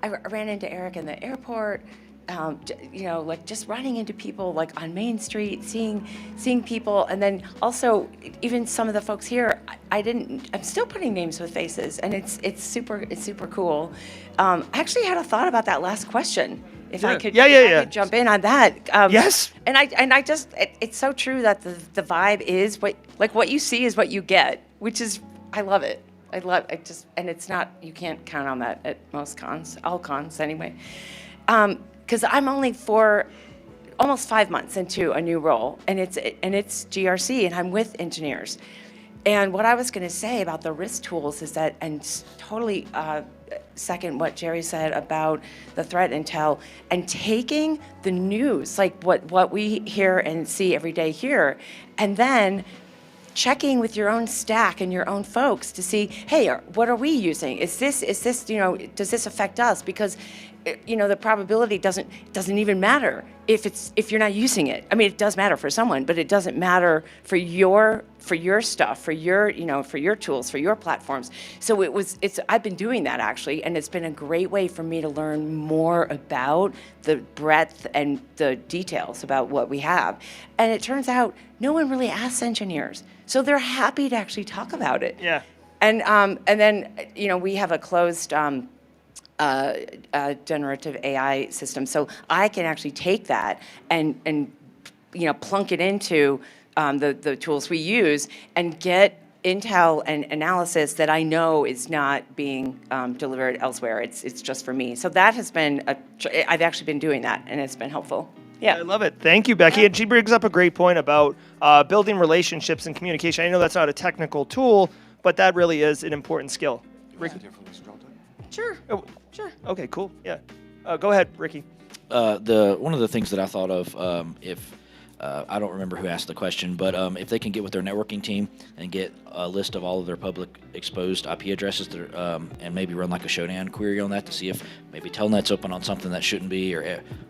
Speaker 13: I ran into Eric in the airport, like just running into people like on Main Street, seeing people. And then also even some of the folks here, I'm still putting names with faces, and it's super cool. I actually had a thought about that last question. If I could jump in on that.
Speaker 1: Yes.
Speaker 13: And I just, it's so true that the vibe is what you see is what you get, which is, I love it. And it's not, you can't count on that at most cons, all cons anyway. Because I'm only almost 5 months into a new role, and it's GRC, and I'm with engineers. And what I was going to say about the risk tools is that, and totally second what Jerry said about the threat intel, and taking the news, like what we hear and see every day here, and then checking with your own stack and your own folks to see, hey, what are we using? Is this, does this affect us? Because, the probability doesn't even matter if you're not using it. I mean, it does matter for someone, but it doesn't matter for your stuff, for your tools, for your platforms. So I've been doing that actually, and it's been a great way for me to learn more about the breadth and the details about what we have. And it turns out no one really asks engineers, so they're happy to actually talk about it.
Speaker 1: Yeah.
Speaker 13: And then we have a closed generative AI system, so I can actually take that and plunk it into the tools we use and get intel and analysis that I know is not being delivered elsewhere. It's just for me. So that has been I've actually been doing that, and it's been helpful. Yeah.
Speaker 1: I love it. Thank you, Becky. And she brings up a great point about building relationships and communication. I know that's not a technical tool, but that really is an important skill. Ricky?
Speaker 13: Sure.
Speaker 1: Oh, sure. Okay, cool. Yeah. Go ahead, Ricky.
Speaker 6: One of the things that I thought of, if I don't remember who asked the question, but if they can get with their networking team and get a list of all of their public exposed IP addresses, and maybe run like a showdown query on that to see if maybe Telnet's open on something that shouldn't be,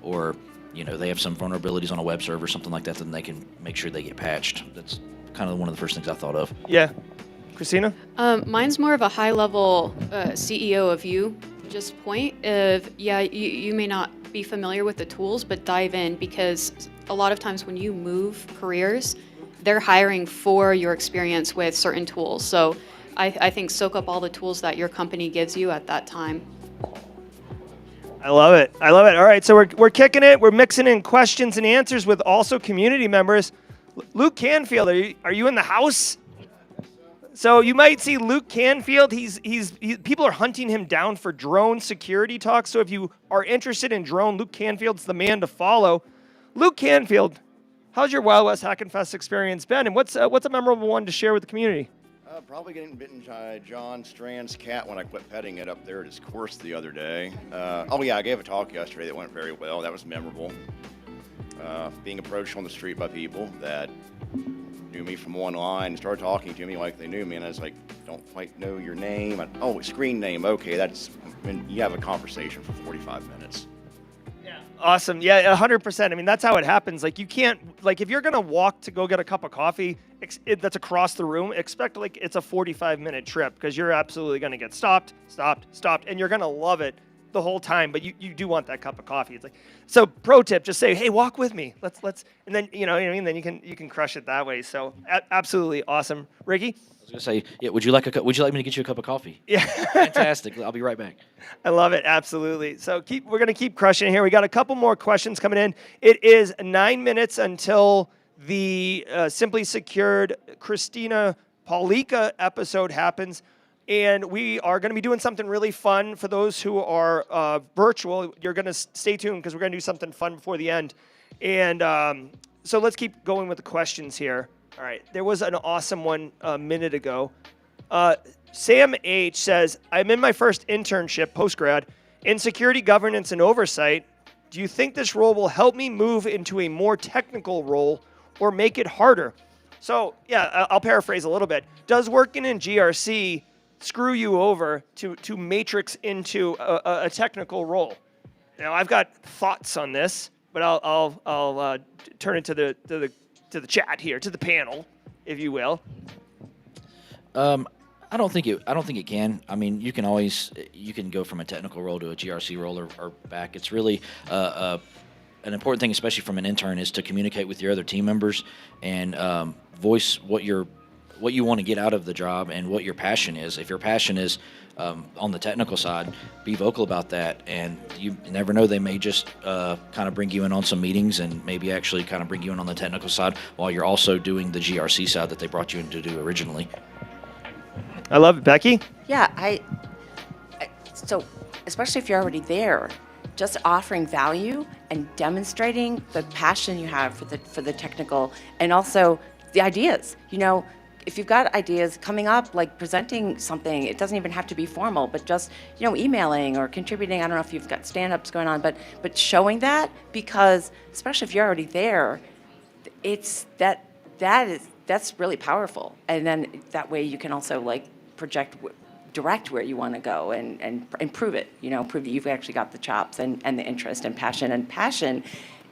Speaker 6: or they have some vulnerabilities on a web server or something like that, then they can make sure they get patched. That's kind of one of the first things I thought of.
Speaker 1: Yeah. Christina?
Speaker 5: Mine's more of a high-level CEO of you just point of, you may not be familiar with the tools, but dive in, because a lot of times when you move careers, they're hiring for your experience with certain tools. So I think soak up all the tools that your company gives you at that time.
Speaker 1: I love it. All right, so we're kicking it. We're mixing in questions and answers with also community members. Luke Canfield, are you in the house? So you might see Luke Canfield. People are hunting him down for drone security talks. So if you are interested in drone, Luke Canfield's the man to follow. Luke Canfield, how's your Wild West Hack and Fest experience been, and what's a memorable one to share with the community?
Speaker 14: Probably getting bitten by John Strand's cat when I quit petting it up there at his course the other day. Oh yeah, I gave a talk yesterday that went very well. That was memorable. Being approached on the street by people that knew me from online and started talking to me like they knew me, and I was like, don't quite know your name. Oh, screen name. Okay, and you have a conversation for 45 minutes.
Speaker 1: Awesome. Yeah, 100%. I mean, that's how it happens. Like, you can't, like, if you're going to walk to go get a cup of coffee that's across the room, expect like it's a 45-minute trip, because you're absolutely going to get stopped, and you're going to love it the whole time, but you do want that cup of coffee. It's like, so pro tip, just say, hey, walk with me. Let's, and then, you know what I mean? Then you can crush it that way. So absolutely awesome. Ricky?
Speaker 6: I was gonna say, yeah. Would you like me to get you a cup of coffee?
Speaker 1: Yeah.
Speaker 6: Fantastic. I'll be right back.
Speaker 1: I love it. Absolutely. So we're going to keep crushing here. We got a couple more questions coming in. It is 9 minutes until the Simply Secured Christina Paulika episode happens. And we are going to be doing something really fun for those who are virtual. You're going to stay tuned, because we're going to do something fun before the end. And so let's keep going with the questions here. All right. There was an awesome one a minute ago. Sam H. says, I'm in my first internship, post-grad, in security governance and oversight. Do you think this role will help me move into a more technical role or make it harder? So, yeah, I'll paraphrase a little bit. Does working in GRC screw you over to matrix into a technical role? Now, I've got thoughts on this, but I'll turn it to the chat here, to the panel, if you will.
Speaker 6: I don't think it can. I mean, you can go from a technical role to a GRC role or back. It's really an important thing, especially from an intern, is to communicate with your other team members and voice what you want to get out of the job and what your passion is. If your passion is on the technical side, be vocal about that. And you never know, they may just kind of bring you in on some meetings and maybe actually kind of bring you in on the technical side while you're also doing the GRC side that they brought you in to do originally.
Speaker 1: I love it. Becky?
Speaker 13: Yeah, so especially if you're already there, just offering value and demonstrating the passion you have for the technical and also the ideas. You know, if you've got ideas coming up, like presenting something, it doesn't even have to be formal, but just, you know, emailing or contributing. I don't know if you've got stand-ups going on, but showing that, because especially if you're already there, it's that's really powerful. And then that way you can also like direct where you want to go and prove it, you know, prove that you've actually got the chops and the interest and passion. And passion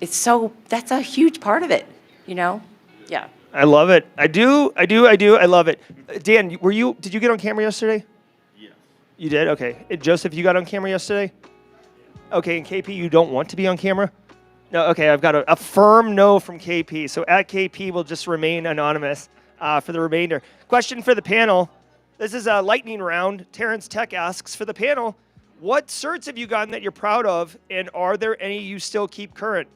Speaker 13: is that's a huge part of it, you know? Yeah.
Speaker 1: I love it. I do. I love it. Dan, did you get on camera yesterday?
Speaker 15: Yeah.
Speaker 1: You did? Okay. Joseph, you got on camera yesterday? Okay, and KP, you don't want to be on camera? No, okay, I've got a firm no from KP. So at KP will just remain anonymous for the remainder. Question for the panel. This is a lightning round. Terrence Tech asks, for the panel, what certs have you gotten that you're proud of, and are there any you still keep current?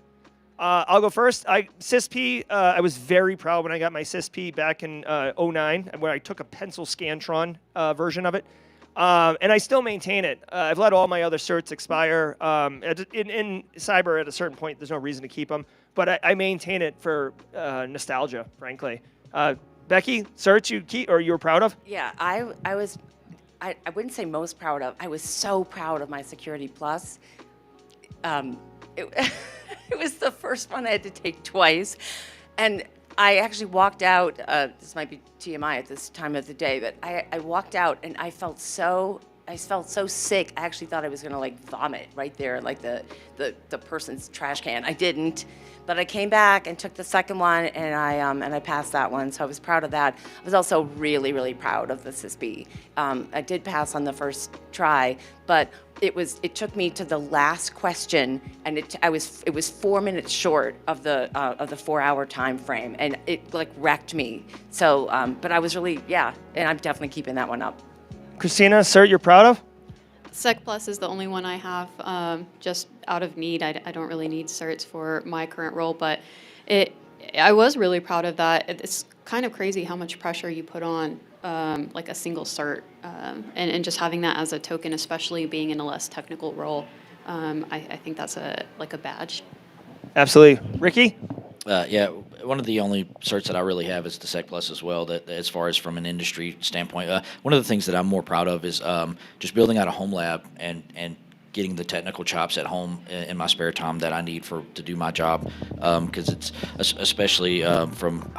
Speaker 1: I'll go first. CISP, I was very proud when I got my CISP back in 09, where I took a pencil Scantron version of it. And I still maintain it. I've let all my other certs expire. In cyber, at a certain point, there's no reason to keep them. But I maintain it for nostalgia, frankly. Becky, certs you keep or you were proud of?
Speaker 13: Yeah, I wouldn't say most proud of. I was so proud of my Security Plus. It was the first one I had to take twice. And I actually walked out, this might be TMI at this time of the day, but I walked out and I felt so sick. I actually thought I was gonna like vomit right there, like the person's trash can. I didn't, but I came back and took the second one and I passed that one, so I was proud of that. I was also really, really proud of the CISP. I did pass on the first try, but it took me to the last question, and it was 4 minutes short of the 4-hour time frame, and it like wrecked me. So, but I was really, yeah, and I'm definitely keeping that one up.
Speaker 1: Christina, cert you're proud of?
Speaker 5: Sec Plus is the only one I have, just out of need. I don't really need certs for my current role, but I was really proud of that. It's kind of crazy how much pressure you put on like a single cert, and just having that as a token, especially being in a less technical role, I think that's a badge.
Speaker 1: Absolutely. Ricky?
Speaker 6: Yeah, one of the only certs that I really have is the Sec Plus as well. That as far as from an industry standpoint, one of the things that I'm more proud of is just building out a home lab and getting the technical chops at home in my spare time that I need to do my job. Because it's especially from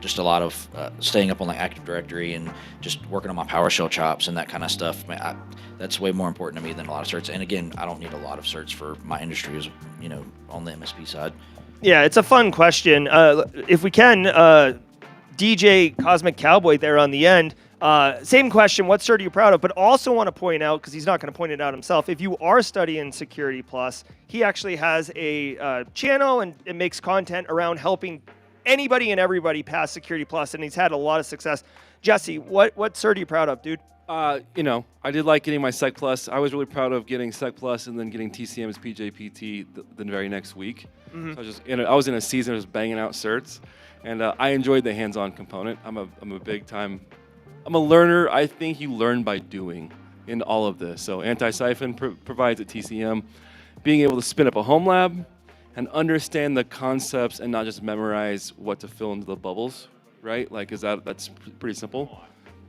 Speaker 6: just a lot of staying up on like Active Directory and just working on my PowerShell chops and that kind of stuff. Man, that's way more important to me than a lot of certs. And again, I don't need a lot of certs for my industry, as on the MSP side.
Speaker 1: Yeah, it's a fun question. If we can, DJ Cosmic Cowboy there on the end, same question, what cert are you proud of? But also want to point out, because he's not going to point it out himself, if you are studying Security Plus, he actually has a channel and it makes content around helping anybody and everybody pass Security Plus, and he's had a lot of success. Jesse, what cert are you proud of, dude?
Speaker 10: I did like getting my Sec Plus. I was really proud of getting Sec Plus and then getting TCM's PJPT the very next week.
Speaker 1: Mm-hmm.
Speaker 10: So I was in a season, I was banging out certs, and I enjoyed the hands-on component. I'm a learner. I think you learn by doing in all of this. So Anti-Siphon provides at TCM, being able to spin up a home lab and understand the concepts and not just memorize what to fill into the bubbles, right? That's pretty simple.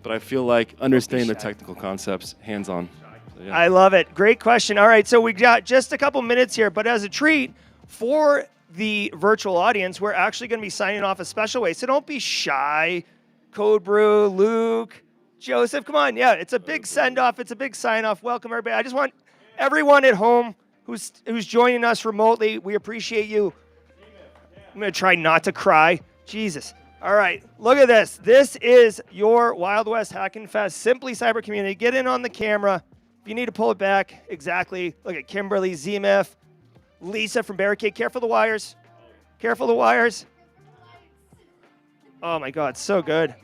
Speaker 10: But I feel like understanding the technical concepts hands-on. So, yeah.
Speaker 1: I love it. Great question. All right, so we got just a couple minutes here, but as a treat for the virtual audience, we're actually going to be signing off a special way. So don't be shy. Code Brew, Luke, Joseph, come on. Yeah, it's a big send-off. It's a big sign-off. Welcome, everybody. I just want everyone at home who's joining us remotely, we appreciate you. I'm going to try not to cry. Jesus. All right, look at this. This is your Wild West Hackin' Fest, Simply Cyber community. Get in on the camera. If you need to pull it back, exactly. Look at Kimberly, Zemif, Lisa from Barricade. Careful the wires. Careful the wires. Oh, my God, so good.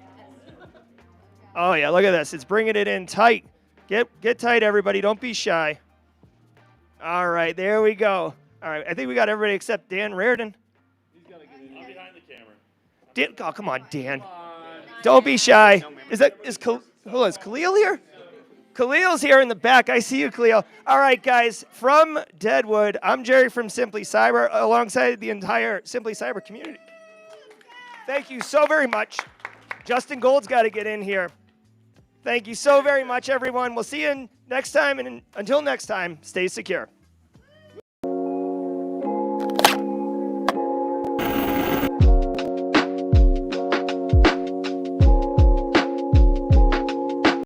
Speaker 1: Oh, yeah, look at this. It's bringing it in tight. Get tight, everybody. Don't be shy. All right, there we go. All right, I think we got everybody except Dan Reardon. Oh, come on, Dan. Don't be shy. Is Khalil here? Khalil's here in the back. I see you, Khalil. All right, guys, from Deadwood, I'm Jerry from Simply Cyber, alongside the entire Simply Cyber community. Thank you so very much. Justin Gold's got to get in here. Thank you so very much, everyone. We'll see you next time, and until next time, stay secure.